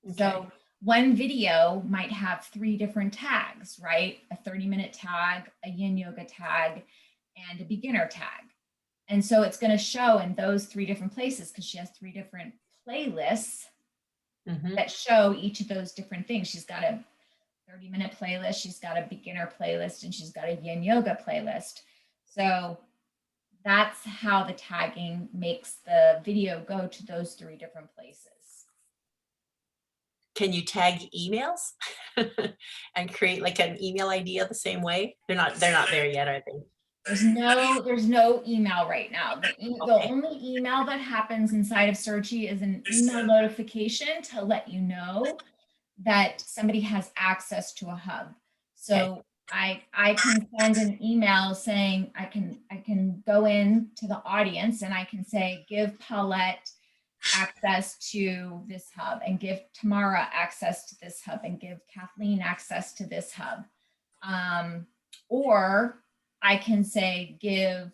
Okay. So one video might have 3 different tags, right? A 30-minute tag, a yin yoga tag, and a beginner tag. And so it's going to show in those 3 different places because she has 3 different playlists Mhm. that show each of those different things. She's got a 30-minute playlist, she's got a beginner playlist, and she's got a yin yoga playlist. So that's how the tagging makes the video go to those 3 different places. Can you tag emails and create like an email ID the same way? They're not there yet, are they? There's no email right now. The Okay. only email that happens inside of Searchie is an email notification to let you know that somebody has access to a hub. So I can send an email saying I can go in to the audience and I can say, give Paulette access to this hub, and give Tamara access to this hub, and give Kathleen access to this hub. Or I can say, give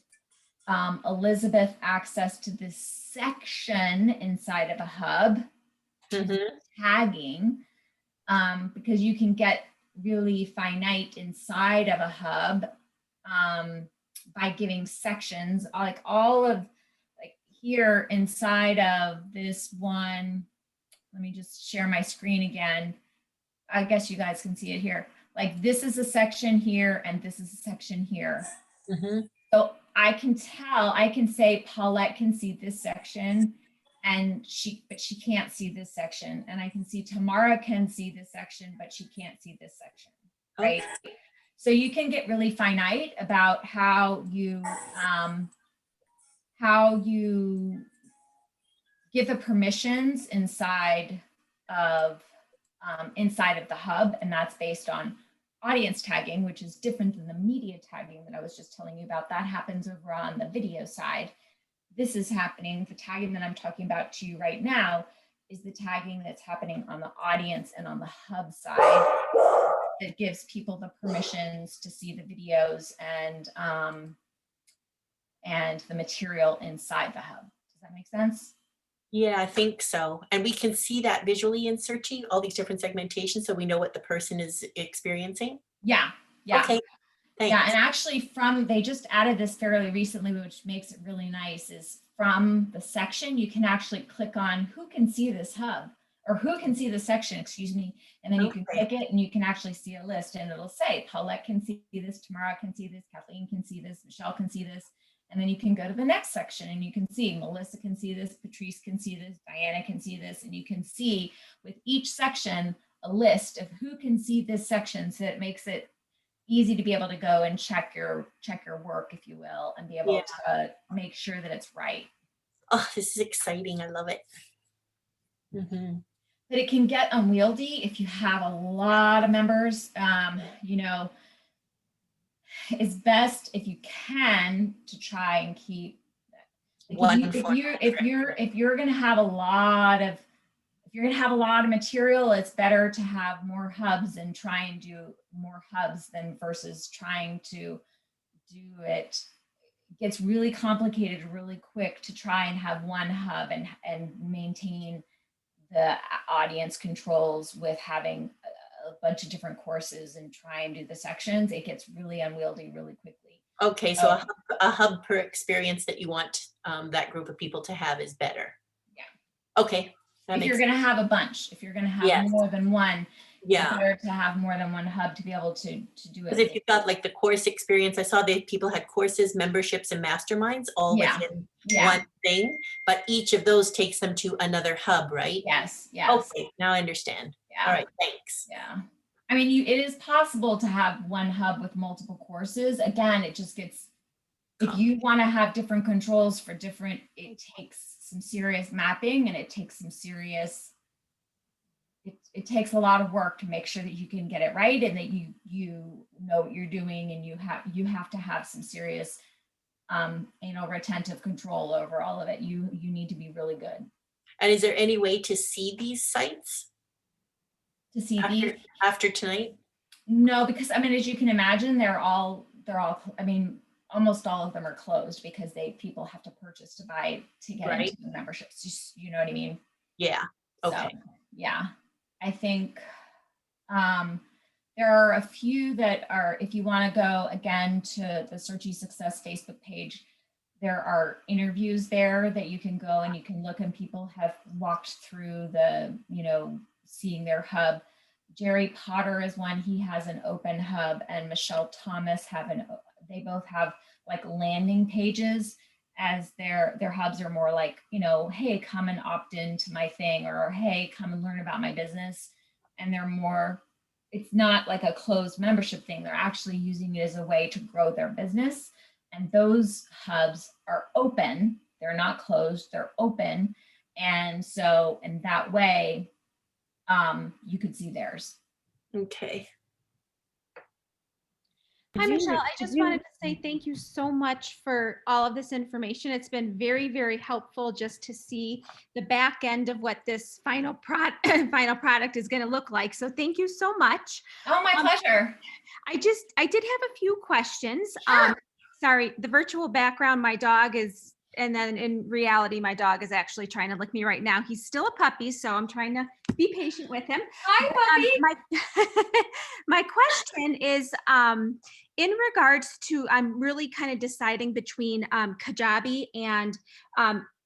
Elizabeth access to this section inside of a hub, Mhm. tagging, because you can get really finite inside of a hub by giving sections, like all of, like here inside of this one. Let me just share my screen again. I guess you guys can see it here. Like this is a section here and this is a section here. Mhm. So I can say Paulette can see this section and but she can't see this section. And I can see Tamara can see this section, but she can't see this section, right? Okay. So you can get really finite about how you give the permissions inside of the hub, and that's based on audience tagging, which is different than the media tagging that I was just telling you about. That happens over on the video side. This is happening, the tagging that I'm talking about to you right now is the tagging that's happening on the audience and on the hub side that gives people the permissions to see the videos and the material inside the hub. Does that make sense? Yeah, I think so. And we can see that visually in Searchie, all these different segmentations, so we know what the person is experiencing. Yeah, yeah. Okay, Yeah, thanks. and actually they just added this fairly recently, which makes it really nice, is from the section, you can actually click on who can see this hub or who can see the section, excuse me. And then you can Okay. click it and you can actually see a list and it'll say Paulette can see this, Tamara can see this, Kathleen can see this, Michelle can see this. And then you can go to the next section and you can see Melissa can see this, Patrice can see this, Diana can see this, and you can see with each section a list of who can see this section, so it makes it easy to be able to go and check your work, if you will, and be able to make sure that it's right. Oh, this is exciting. I love it. Mm-hmm. But it can get unwieldy if you have a lot of members. You know, it's best if you can to try and keep if you're going to have a lot of material, it's better to have more hubs and try and do more hubs than versus trying to do it. It gets really complicated really quick to try and have one hub and maintain the audience controls with having a bunch of different courses and try and do the sections. It gets really unwieldy really quickly. Okay, so a hub per experience that you want that group of people to have is better. Yeah. Okay. If you're going to have a bunch, if you're going to have more than one, it's better to have more than one hub to be able to do it. Because if you've got like the course experience, I saw that people had courses, memberships, and masterminds all within one thing, but each of those takes them to another hub, right? Yes. Okay, now I understand. Yeah. All right, thanks. Yeah. I mean, it is possible to have one hub with multiple courses. Again, it just gets, if you want to have different controls for different, it takes some serious mapping and it takes some serious, it takes a lot of work to make sure that you can get it right and that you know what you're doing, and you have to have some serious retentive control over all of it. You need to be really good. And is there any way to see these sites? To see after tonight? No, because I mean, as you can imagine, they're all I mean, almost all of them are closed because people have to purchase to get into the memberships. You know what I mean? Yeah. Okay. So, yeah. I think there are a few that are, if you want to go again to the Searchie Success Facebook page, there are interviews there that you can go and you can look, and people have walked through seeing their hub. Jerry Potter is one, he has an open hub, and Michelle Thomas they both have like landing pages, as their hubs are more like, hey, come and opt into my thing, or hey, come and learn about my business. And they're more, it's not like a closed membership thing. They're actually using it as a way to grow their business. And those hubs are open. They're not closed, they're open. And so in that way, you could see theirs. Okay. Hi, Michelle. I just wanted to say thank you so much for all of this information. It's been very, very helpful just to see the back end of what this final product is going to look like. So thank you so much. Oh, my pleasure. I did have a few questions. Sure. Sorry, the virtual background, my dog is, and then in reality, my dog is actually trying to lick me right now. He's still a puppy, so I'm trying to be patient with him. Hi, puppy. My question is, in regards to, I'm really kind of deciding between Kajabi and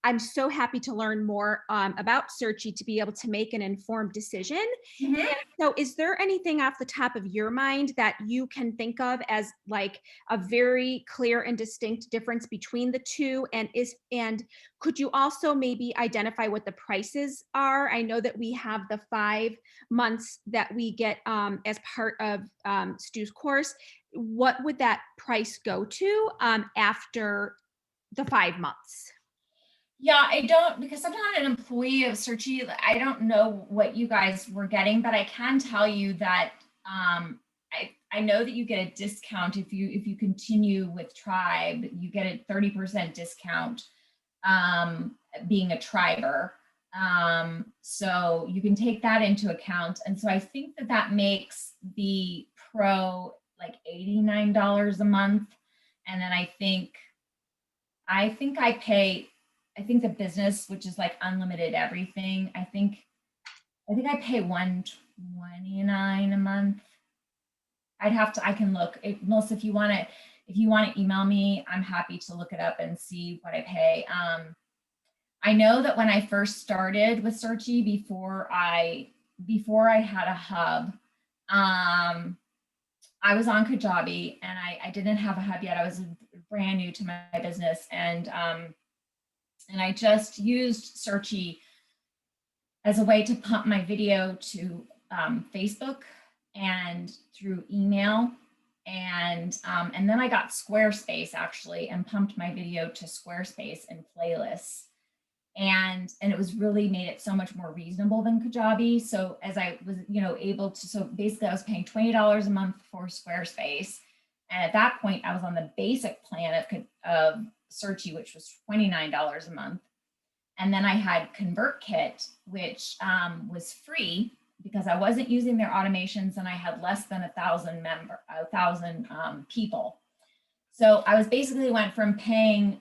I'm so happy to learn more about Searchie to be able to make an informed decision. Mm-hmm. And so is there anything off the top of your mind that you can think of as like a very clear and distinct difference between the two? And could you also maybe identify what the prices are? I know that we have the 5 months that we get as part of Stu's course. What would that price go to after the 5 months? Yeah, I don't, because I'm not an employee of Searchie. I don't know what you guys were getting, but I can tell you that I know that you get a discount if you continue with Tribe. You get a 30% discount being a triber. So you can take that into account. And so I think that that makes the pro like $89 a month. And then I think I pay, I think the business, which is like unlimited everything, I think I pay 129 a month. I can look. Melissa, if you want to email me, I'm happy to look it up and see what I pay. I know that when I first started with Searchie, before I had a hub, I was on Kajabi and I didn't have a hub yet. I was brand new to my business, and I just used Searchie as a way to pump my video to Facebook and through email. And then I got Squarespace actually and pumped my video to Squarespace in playlists. And it was really made it so much more reasonable than Kajabi. So as I was, able to, so basically I was paying $20 a month for Squarespace. And at that point I was on the basic plan of Searchie, which was $29 a month. And then I had ConvertKit, which was free because I wasn't using their automations and I had less than 1,000 people. So I was basically went from paying,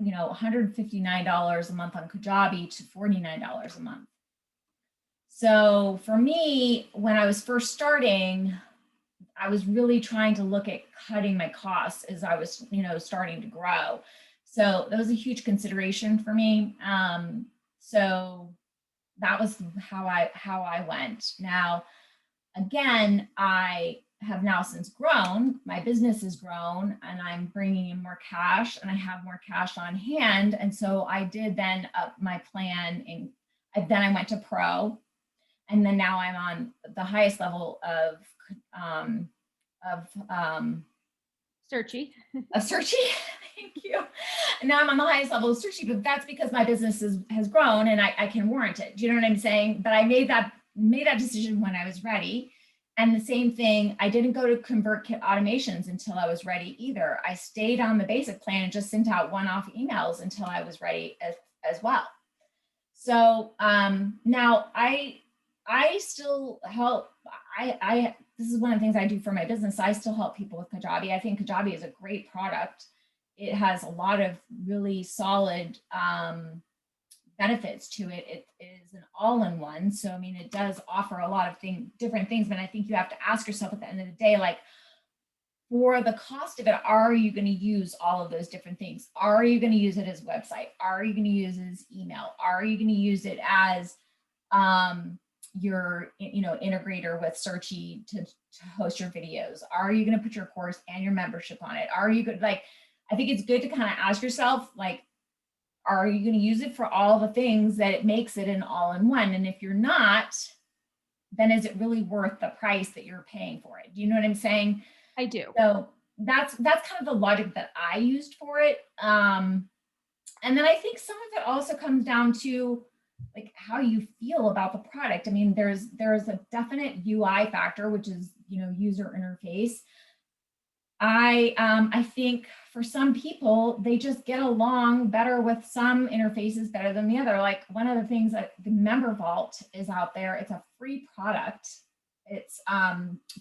$159 a month on Kajabi to $49 a month. So for me, when I was first starting, I was really trying to look at cutting my costs as I was, starting to grow. So that was a huge consideration for me. So that was how I went. Now, again, I have now since grown, my business has grown and I'm bringing in more cash and I have more cash on hand. And so I did then up my plan and then I went to pro. And then now I'm on the highest level of Searchie. Of Searchie. Thank you. And now I'm on the highest level of Searchie, but that's because my business has grown and I can warrant it. Do you know what I'm saying? But I made that decision when I was ready. And the same thing, I didn't go to ConvertKit automations until I was ready either. I stayed on the basic plan and just sent out one-off emails until I was ready as well. So now I still help. This is one of the things I do for my business. I still help people with Kajabi. I think Kajabi is a great product. It has a lot of really solid benefits to it. It is an all-in-one. So, I mean, it does offer a lot of different things, but I think you have to ask yourself at the end of the day, like, for the cost of it, are you going to use all of those different things? Are you going to use it as a website? Are you going to use it as email? Are you going to use it as your integrator with Searchie to host your videos? Are you going to put your course and your membership on it? Are you good? Like, I think it's good to kind of ask yourself, like, are you going to use it for all the things that it makes it an all-in-one? And if you're not, then is it really worth the price that you're paying for it? Do you know what I'm saying? I do. So that's kind of the logic that I used for it. And then I think some of it also comes down to like how you feel about the product. I mean, there's a definite UI factor, which is, user interface. I think for some people, they just get along better with some interfaces better than the other. Like one of the things that the Member Vault is out there, it's a free product. It's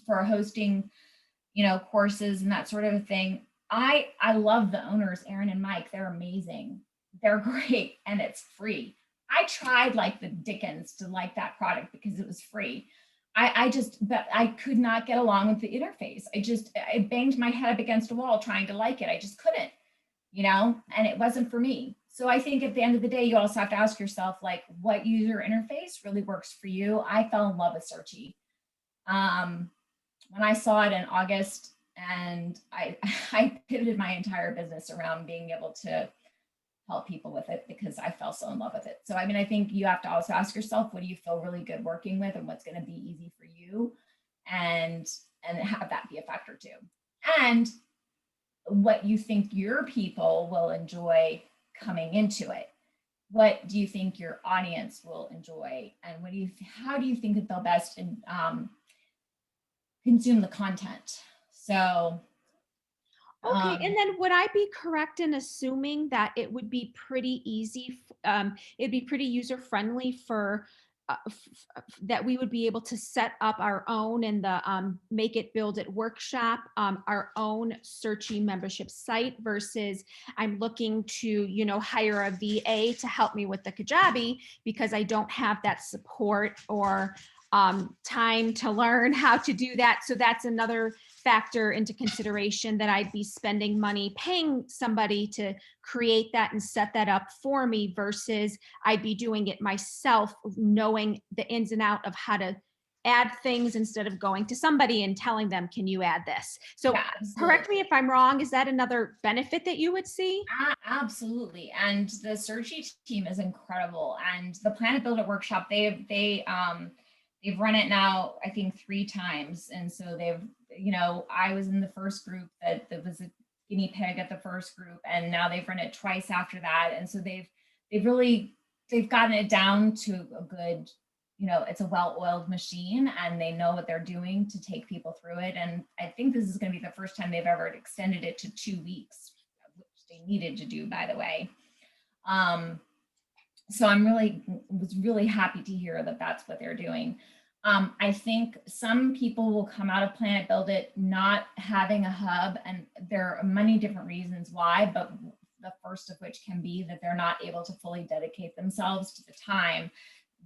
for hosting, courses and that sort of a thing. I love the owners, Aaron and Mike. They're amazing. They're great and it's free. I tried like the dickens to like that product because it was free. But I could not get along with the interface. I banged my head up against a wall trying to like it. I just couldn't, and it wasn't for me. So I think at the end of the day, you also have to ask yourself, like, what user interface really works for you? I fell in love with Searchie. When I saw it in August, and I pivoted my entire business around being able to help people with it because I fell so in love with it. So, I mean, I think you have to also ask yourself, what do you feel really good working with and what's going to be easy for you, and have that be a factor too. And what you think your people will enjoy coming into it. What do you think your audience will enjoy? And how do you think that they'll best consume the content? So Okay, and then would I be correct in assuming that it would be pretty easy, it'd be pretty user-friendly for, that we would be able to set up our own in the Make It Build It workshop, our own Searchie membership site versus I'm looking to, you know, hire a VA to help me with the Kajabi because I don't have that support or time to learn how to do that. So that's another factor into consideration, that I'd be spending money paying somebody to create that and set that up for me versus I'd be doing it myself, knowing the ins and out of how to add things instead of going to somebody and telling them, can you add this? So Yeah, correct me if I'm wrong. Is that another benefit that you would see? Absolutely. And the Searchie team is incredible. And the Planet Builder workshop, they've run it now, I think 3 times. And so they've, you know, I was in the first group that was a guinea pig at the first group, and now they've run it twice after that. And so they've gotten it down to a good, you know, it's a well-oiled machine, and they know what they're doing to take people through it. And I think this is going to be the first time they've ever extended it to 2 weeks, which they needed to do, by the way. So was really happy to hear that that's what they're doing. I think some people will come out of Planet Build It not having a hub, and there are many different reasons why, but the first of which can be that they're not able to fully dedicate themselves to the time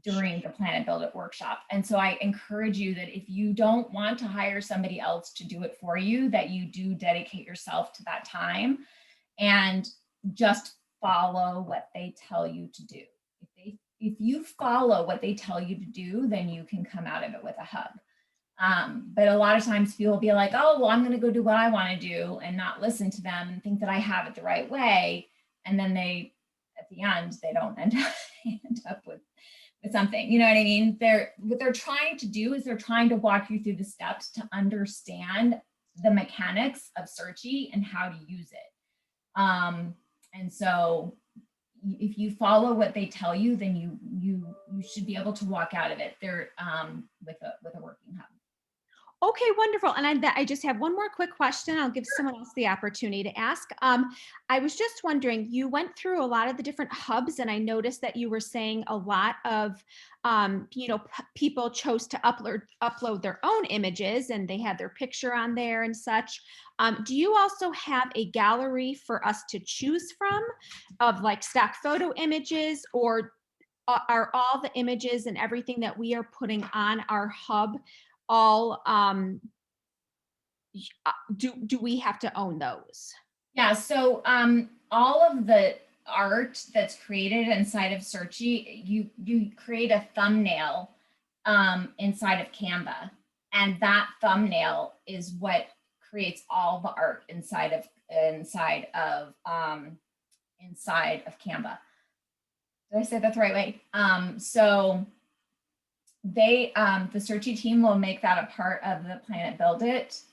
during the Planet Build It workshop. And so I encourage you that if you don't want to hire somebody else to do it for you, that you do dedicate yourself to that time and just follow what they tell you to do. If you follow what they tell you to do, then you can come out of it with a hub. But a lot of times people will be like, oh, well, I'm going to go do what I want to do and not listen to them and think that I have it the right way. And then at the end, they don't end up with something, you know what I mean? What they're trying to do is they're trying to walk you through the steps to understand the mechanics of Searchie and how to use it. And so if you follow what they tell you, then you should be able to walk out of it there with a working hub. Okay, wonderful. And I just have one more quick question. I'll give someone else the opportunity to ask. I was just wondering, you went through a lot of the different hubs, and I noticed that you were saying a lot of, you know, people chose to upload their own images, and they had their picture on there and such. Do you also have a gallery for us to choose from of like stock photo images, or are all the images and everything that we are putting on our hub all do we have to own those? Yeah, so all of the art that's created inside of Searchie, you create a thumbnail inside of Canva, and that thumbnail is what creates all the art inside of Canva. Did I say that the right way? So the Searchie team will make that a part of the Planet Build It.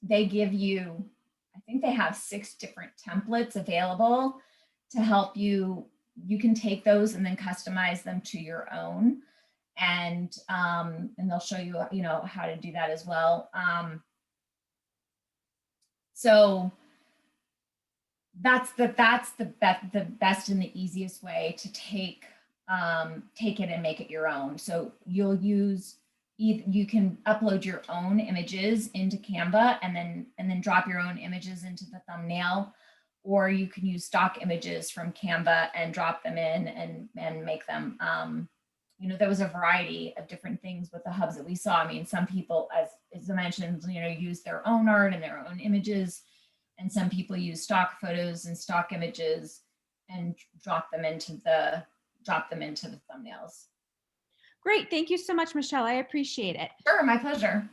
They give you, I think they have 6 different templates available to help you. You can take those and then customize them to your own, and they'll show you, you know, how to do that as well. So that's the best and the easiest way to take it and make it your own. So you can upload your own images into Canva and then drop your own images into the thumbnail, or you can use stock images from Canva and drop them in and make them. You know, there was a variety of different things with the hubs that we saw. I mean, some people, as I mentioned, you know, use their own art and their own images, and some people use stock photos and stock images and drop them into the thumbnails. Great. Thank you so much, Michelle. I appreciate it. Sure, my pleasure.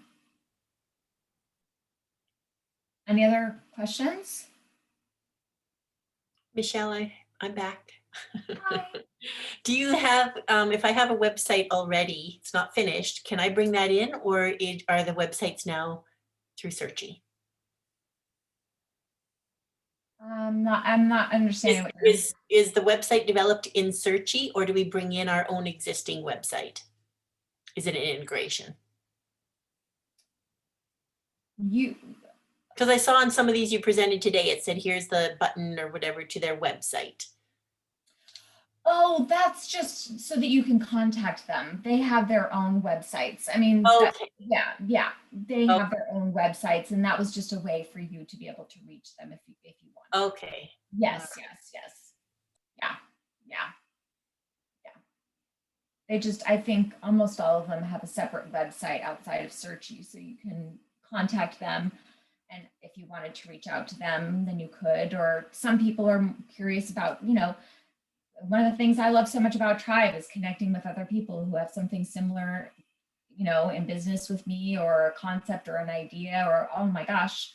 Any other questions? Michelle, I'm back. Hi. Do you have, if I have a website already, it's not finished, can I bring that in, or are the websites now through Searchie? I'm not understanding what you're saying. Is the website developed in Searchie, or do we bring in our own existing website? Is it an integration? Because I saw on some of these you presented today, it said, here's the button or whatever to their website. Oh, that's just so that you can contact them. They have their own websites. I mean, Okay. yeah, they have their own websites, and that was just a way for you to be able to reach them if you want. Okay. Yes. Yeah. They just, I think almost all of them have a separate website outside of Searchie, so you can contact them. And if you wanted to reach out to them, then you could. Or some people are curious about, one of the things I love so much about Tribe is connecting with other people who have something similar, in business with me, or a concept or an idea, or, oh my gosh,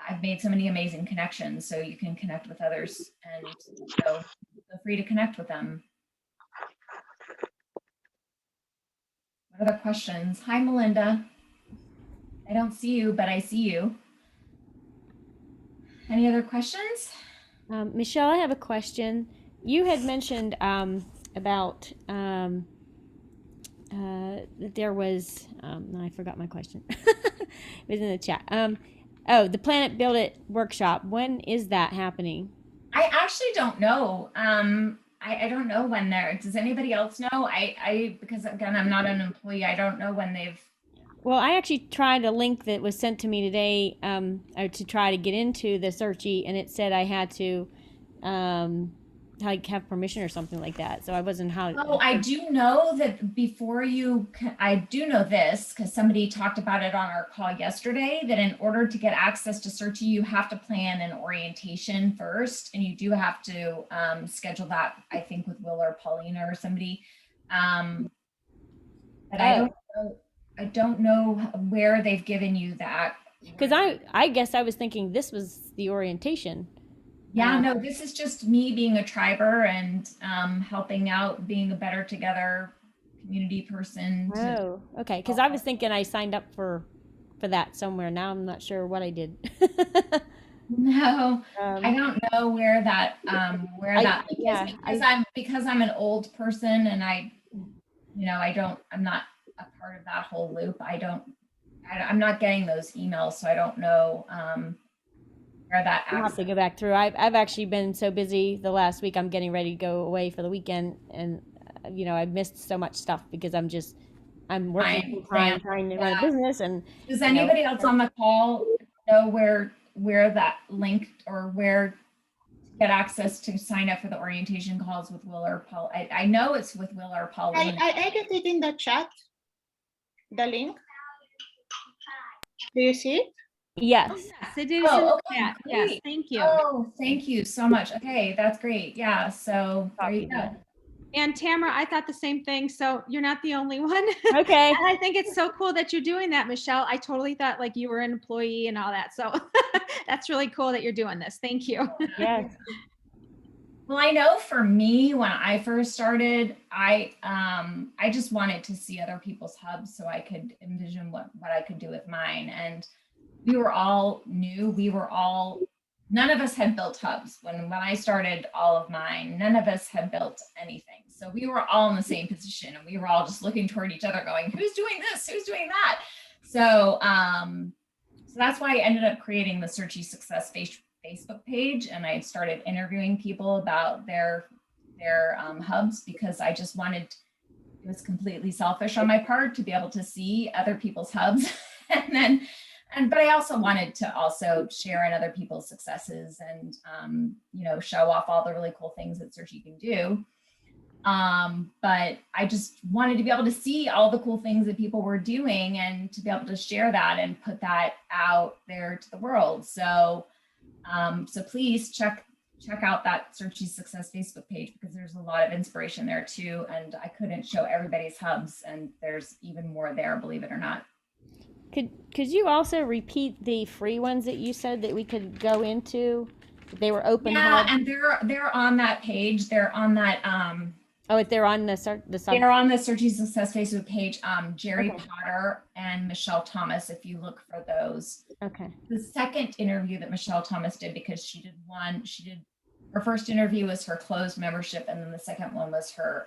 I've made so many amazing connections. So you can connect with others, and so feel free to connect with them. What other questions? Hi, Melinda. I don't see you, but I see you. Any other questions? Michelle, I have a question. You had mentioned about that there was, no, I forgot my question. It was in the chat. The Planet Build It workshop. When is that happening? I actually don't know. I don't know when there. Does anybody else know? Because again, I'm not an employee. I don't know when they've. Well, I actually tried a link that was sent to me today to try to get into the Searchie, and it said I had to have permission or something like that. So I wasn't how. Oh, I do know that before I do know this because somebody talked about it on our call yesterday, that in order to get access to Searchie, you have to plan an orientation first, and you do have to schedule that, I think, with Will or Paulina or somebody. But I don't know where they've given you that. Because I guess I was thinking this was the orientation. Yeah, no, this is just me being a triber and helping out, being a better together community person. Oh, okay. Because I was thinking I signed up for that somewhere. Now I'm not sure what I did. No, I don't know where that is, because I'm an old person, and I'm not a part of that whole loop. I'm not getting those emails, so I don't know where that. I'll have to go back through. I've actually been so busy the last week. I'm getting ready to go away for the weekend, and I've missed so much stuff because I'm working trying to run a business. And does anybody else on the call know where that link or where to get access to sign up for the orientation calls with Will or Paul? I know it's with Will or Paul. I get it in the chat, the link. Do you see it? Yes. Oh, yes, it is. Oh, okay, yes, thank you. Oh, thank you so much. Okay, that's great. Yeah, so there you go. And Tamara, I thought the same thing. So you're not the only one. Okay. And I think it's so cool that you're doing that, Michelle. I totally thought like you were an employee and all that. So that's really cool that you're doing this. Thank you. Yes. Well, I know for me, when I first started, I just wanted to see other people's hubs so I could envision what I could do with mine. And we were all new. None of us had built hubs when I started all of mine. None of us had built anything. So we were all in the same position, and we were all just looking toward each other going, who's doing this? Who's doing that? So, so that's why I ended up creating the Searchie Success Facebook page. And I started interviewing people about their hubs, because I just wanted, it was completely selfish on my part to be able to see other people's hubs. But I also wanted to also share in other people's successes and, show off all the really cool things that Searchie can do. But I just wanted to be able to see all the cool things that people were doing and to be able to share that and put that out there to the world. So, so please check out that Searchie Success Facebook page, because there's a lot of inspiration there too. And I couldn't show everybody's hubs, and there's even more there, believe it or not. Could you also repeat the free ones that you said that we could go into? They were open. Yeah, and they're on that page. They're on that. They're on the They're on the Searchie Success Facebook page. Jerry Potter and Michelle Thomas. If you look for those. Okay. The second interview that Michelle Thomas did, because she did her first interview was her closed membership, and then the second one was her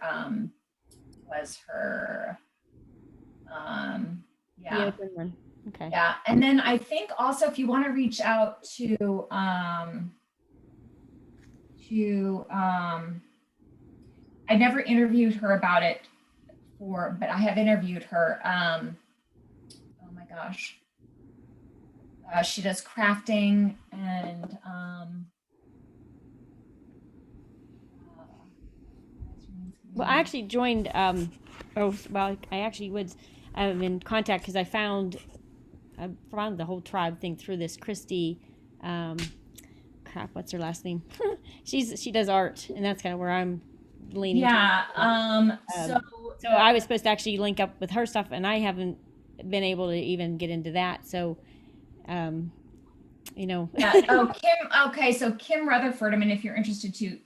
The open one. Okay. Yeah, and then I think also if you want to reach out to I never interviewed her about it but I have interviewed her. Oh my gosh. She does crafting and Well, I actually joined. I actually was in contact because I found the whole tribe thing through this Christy. Crap, what's her last name? She does art, and that's kind of where I'm leaning. yeah. So I was supposed to actually link up with her stuff, and I haven't been able to even get into that. So, you know. Yeah. Oh, Kim. Okay, so Kim Rutherford. I mean, if you're interested too,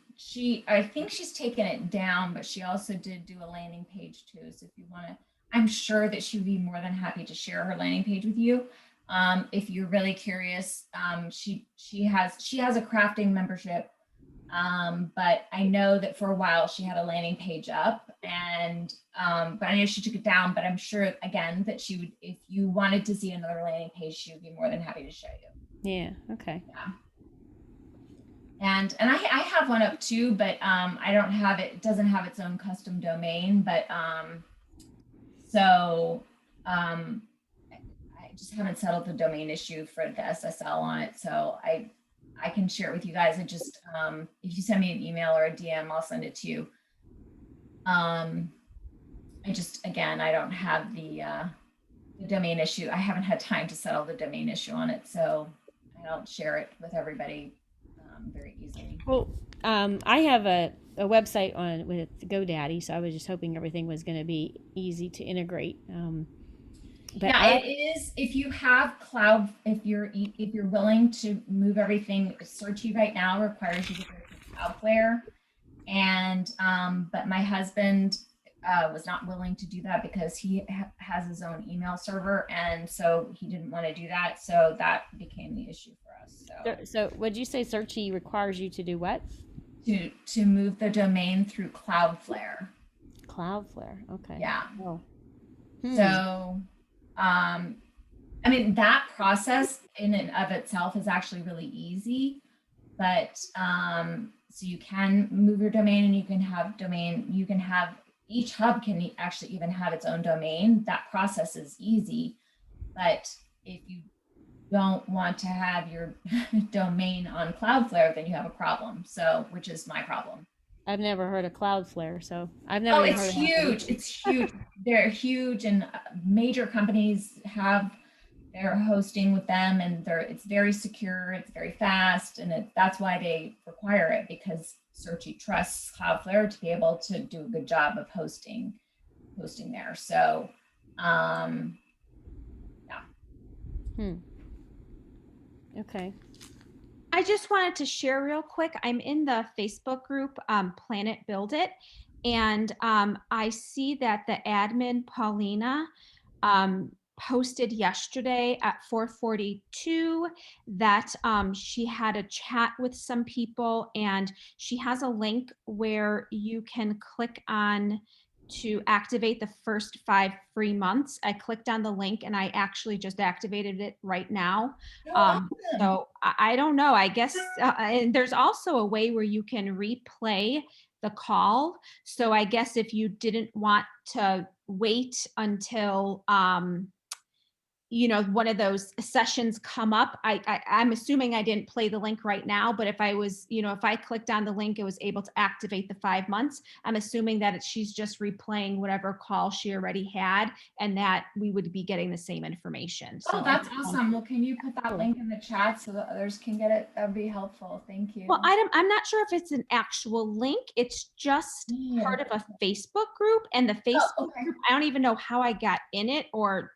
I think she's taken it down, but she also did do a landing page too. So if you want to, I'm sure that she would be more than happy to share her landing page with you. If you're really curious, she has a crafting membership. But I know that for a while she had a landing page up, and but I know she took it down. But I'm sure again that she would, if you wanted to see another landing page, she would be more than happy to show you. Yeah. Okay. Yeah. And I have one up too, but I don't have it. It doesn't have its own custom domain, but I just haven't settled the domain issue for the SSL on it. So I can share it with you guys. And just if you send me an email or a DM, I'll send it to you. I don't have the domain issue. I haven't had time to settle the domain issue on it, so I don't share it with everybody very easily. Well, I have a website with GoDaddy, so I was just hoping everything was going to be easy to integrate. But yeah, it is. If you have cloud, if you're willing to move everything, Searchie right now requires you to go to Cloudflare, and but my husband was not willing to do that because he has his own email server, and so he didn't want to do that. So that became the issue for us. So would you say Searchie requires you to do what? To move the domain through Cloudflare. Cloudflare. Okay. Yeah. Oh. So, I mean, that process in and of itself is actually really easy, but so you can move your domain, and you can have each hub can actually even have its own domain. That process is easy, but if you don't want to have your domain on Cloudflare, then you have a problem. So, which is my problem. I've never heard of Cloudflare, so I've never. Oh, it's huge! It's huge. They're huge, and major companies have their hosting with them, and it's very secure. It's very fast, and that's why they require it, because Searchie trusts Cloudflare to be able to do a good job of hosting there. So, yeah. Okay. I just wanted to share real quick. I'm in the Facebook group, Planet Build It. And I see that the admin, Paulina, posted yesterday at 4:42 that she had a chat with some people, and she has a link where you can click on to activate the first 5 free months. I clicked on the link and I actually just activated it right now. So I don't know, I guess, and there's also a way where you can replay the call. So I guess if you didn't want to wait until, one of those sessions come up, I'm assuming I didn't play the link right now, but if I was, if I clicked on the link, it was able to activate the 5 months. I'm assuming that she's just replaying whatever call she already had, and that we would be getting the same information. So that's awesome. Well, can you put that link in the chat so that others can get it? That would be helpful. Thank you. Well, I'm not sure if it's an actual link. It's just part of a Facebook group, and the Facebook group, I don't even know how I got in it, or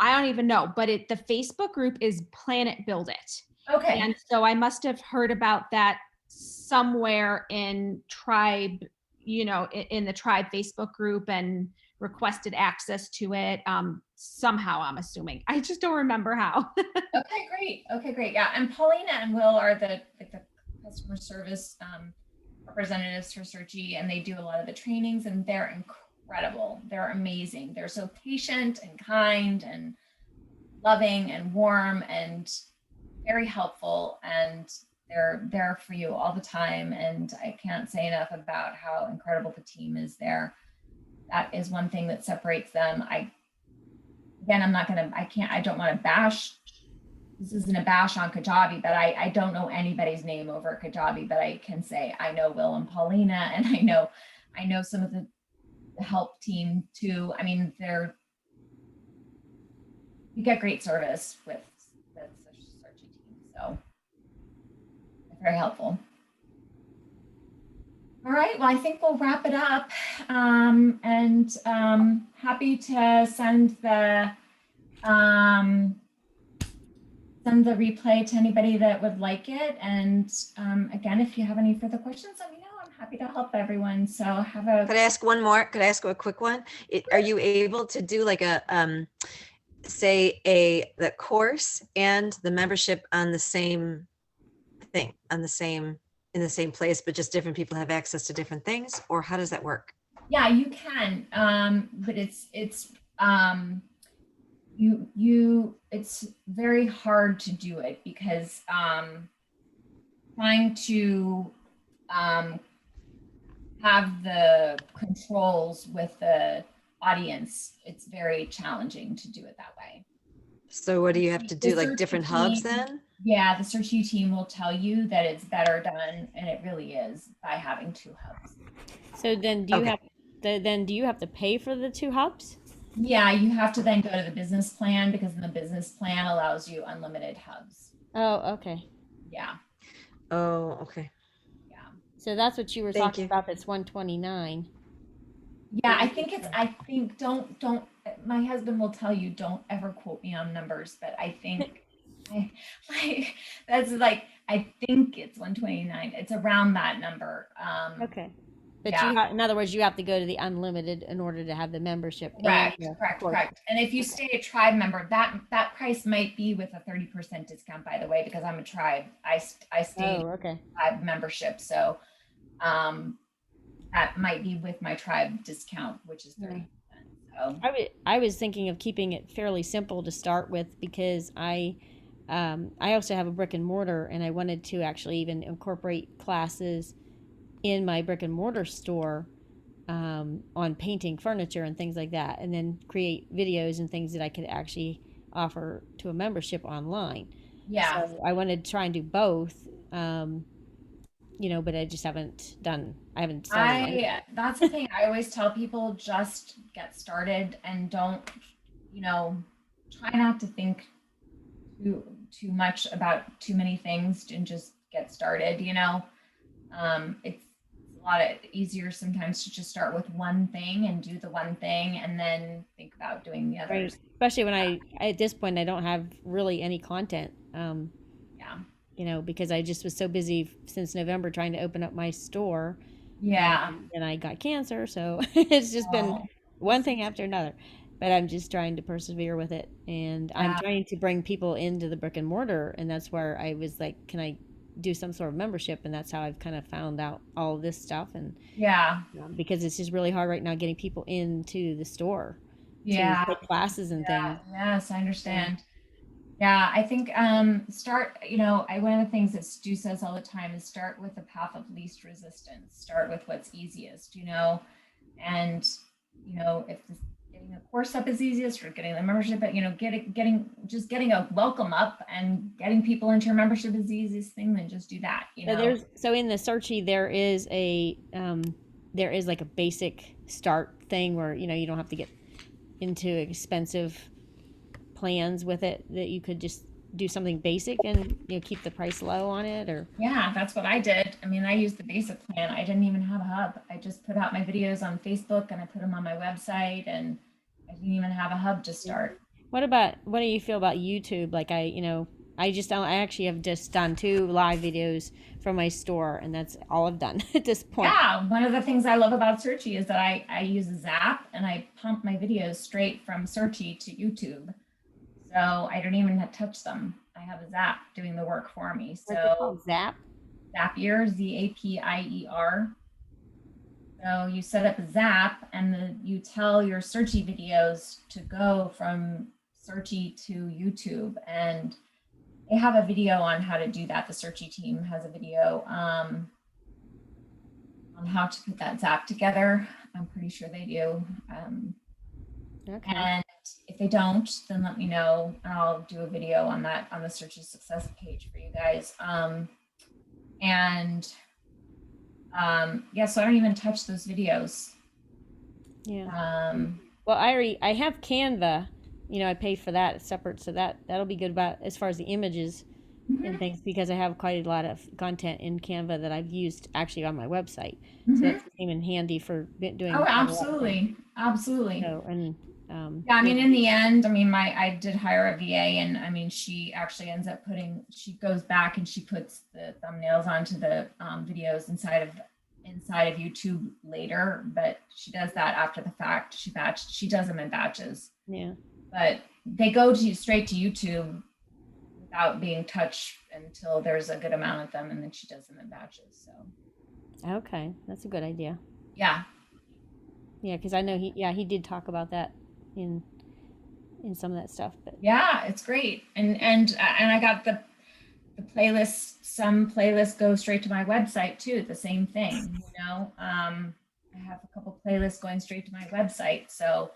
I don't even know, but the Facebook group is Planet Build It. Okay. And so I must have heard about that somewhere in Tribe, in the Tribe Facebook group, and requested access to it somehow, I'm assuming. I just don't remember how. Okay, great. Yeah, and Paulina and Will are the customer service representatives for Searchie, and they do a lot of the trainings, and they're incredible. They're amazing. They're so patient and kind and loving and warm and very helpful, and they're there for you all the time. And I can't say enough about how incredible the team is there. That is one thing that separates them. I don't want to bash. This isn't a bash on Kajabi, but I don't know anybody's name over at Kajabi, but I can say I know Will and Paulina, and I know some of the help team too. I mean, you get great service with the Searchie team, so it's very helpful. All right, well, I think we'll wrap it up, and happy to send the replay to anybody that would like it. And again, if you have any further questions, let me know. I'm happy to help everyone. So have a. Could I ask one more? Could I ask a quick one? Are you able to do like a say the course and the membership on the same thing, in the same place, but just different people have access to different things, or how does that work? Yeah, you can, but it's very hard to do it because trying to have the controls with the audience, it's very challenging to do it that way. So what do you have to do, like different hubs then? Yeah, the Searchie team will tell you that it's better done, and it really is, by having 2 hubs. So then do you have to pay for the 2 hubs? Yeah, you have to then go to the business plan, because the business plan allows you unlimited hubs. Oh, okay. Yeah. Oh, okay. Yeah. So that's what you were Thank talking you. about. That's 129. Yeah, I think don't my husband will tell you, don't ever quote me on numbers, but I think I think it's 129. It's around that number. Okay. But yeah. in other words, you have to go to the unlimited in order to have the membership. Correct. And if you stay a tribe member, that price might be with a 30% discount, by the way, because I'm a tribe. I stay tribe membership, so that might be with my tribe discount, which is 30%. So I was thinking of keeping it fairly simple to start with, because I also have a brick and mortar, and I wanted to actually even incorporate classes in my brick and mortar store on painting furniture and things like that, and then create videos and things that I could actually offer to a membership online. Yeah. So I wanted to try and do both, but I just haven't started. That's the thing. I always tell people, just get started and don't, try not to think too much about too many things, and just get started. It's a lot easier sometimes to just start with one thing and do the one thing, and then think about doing the others. Right. Especially when at this point, I don't have really any content. Because I just was so busy since November trying to open up my store. Yeah. And I got cancer. So it's just been one thing after another. But I'm just trying to persevere with it. And I'm trying to bring people into the brick and mortar. And that's where I was like, can I do some sort of membership? And that's how I've kind of found out all of this stuff. And because it's just really hard right now getting people into the store to take classes and things. Yes, I understand. Yeah, I think one of the things that Stu says all the time is start with the path of least resistance. Start with what's easiest, and if getting a course up is easiest, or getting the membership, but getting a welcome up and getting people into your membership is the easiest thing. Then just do that. So in the Searchie there is like a basic start thing where you don't have to get into expensive plans with it, that you could just do something basic and keep the price low on it. Or that's what I did. I mean, I used the basic plan. I didn't even have a hub. I just put out my videos on Facebook and I put them on my website, and I didn't even have a hub to start. What do you feel about YouTube? Like I actually have just done 2 live videos from my store, and that's all I've done at this point. Yeah, one of the things I love about Searchie is that I use a Zap, and I pump my videos straight from Searchie to YouTube. So I don't even touch them. I have a Zap doing the work for me. So Zap? Zapier, Zapier. So you set up a Zap and you tell your Searchie videos to go from Searchie to YouTube, and they have a video on how to do that. The Searchie team has a video on how to put that Zap together. I'm pretty sure they do. Okay. And if they don't, then let me know and I'll do a video on that on the Searchie success page for you guys. Yeah, so I don't even touch those videos. Yeah. Well, I have Canva, you know, I pay for that separate, so that'll be good about as far as the images and things, because I have quite a lot of content in Canva that I've used actually on my website. So that came in handy for doing. Oh, absolutely. Absolutely. So, and yeah, I mean, in the end, I mean, I did hire a VA, and I mean, she actually ends up she goes back and she puts the thumbnails onto the videos inside of YouTube later, but she does that after the fact. She does them in batches. Yeah. But they go straight to YouTube without being touched until there's a good amount of them, and then she does them in batches. So. Okay, that's a good idea. Yeah. Yeah, because I know he did talk about that in some of that stuff. But yeah, it's great, and I got the playlist. Some playlists go straight to my website too. The same thing, you know. I have a couple playlists going straight to my website. So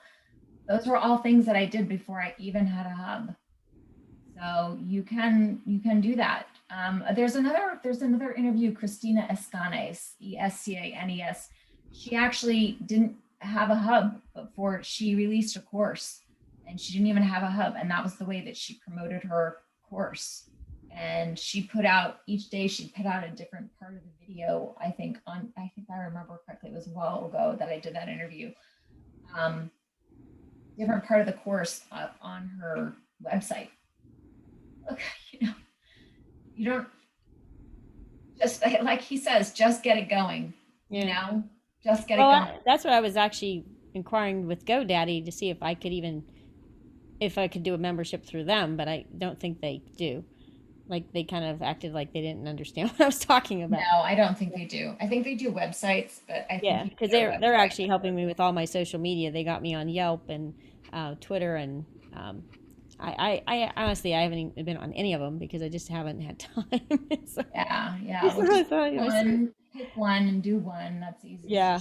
those were all things that I did before I even had a hub. So you can do that. There's another interview, Christina Escanes, Escanes. She actually didn't have a hub before she released a course, and she didn't even have a hub, and that was the way that she promoted her course. And she put out each day, she'd put out a different part of the video. I think I remember correctly, it was a while ago that I did that interview. Different part of the course up on her website. Look, you know, you don't just, like he says, just get it going. Yeah. You know, just get it going. That's what I was actually inquiring with GoDaddy to see if I could do a membership through them, but I don't think they do. Like, they kind of acted like they didn't understand what I was talking about. No, I don't think they do. I think they do websites, but I think because they're actually helping me with all my social media. They got me on Yelp and Twitter, and I honestly, I haven't even been on any of them because I just haven't had time. So, yeah. Well, pick one and do one. That's easy. Yeah.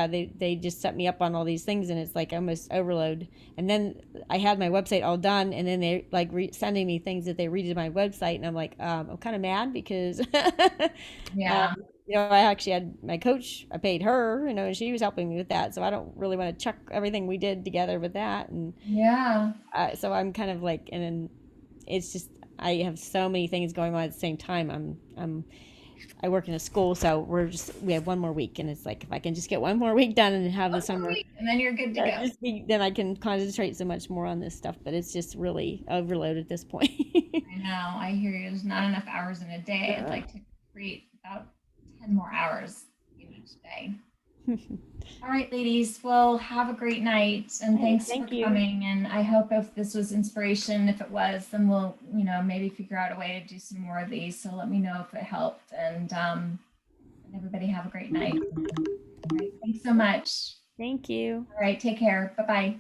They just set me up on all these things, and it's like almost overload. And then I had my website all done, and then they like sending me things that they redid my website, and I'm like, I'm kind of mad because yeah. You know, I actually had my coach, I paid her, you know, and she was helping me with that. So I don't really want to chuck everything we did together with that. And yeah. So I'm kind of like, and then it's just, I have so many things going on at the same time. I work in a school, so we have one more week, and it's like, if I can just get one more week done and have the summer, and then you're good to go. Then I can concentrate so much more on this stuff, but it's just really overload at this point. I know, I hear you. There's not enough hours in a day. I'd like to create about 10 more hours in each day. All right, ladies. Well, have a great night, and thanks for coming. And I hope if this was inspiration, if it was, then we'll, you know, maybe figure out a way to do some more of these. So let me know if it helped. And everybody have a great night. All right, thanks so much. Thank you. All right, take care. Bye-bye.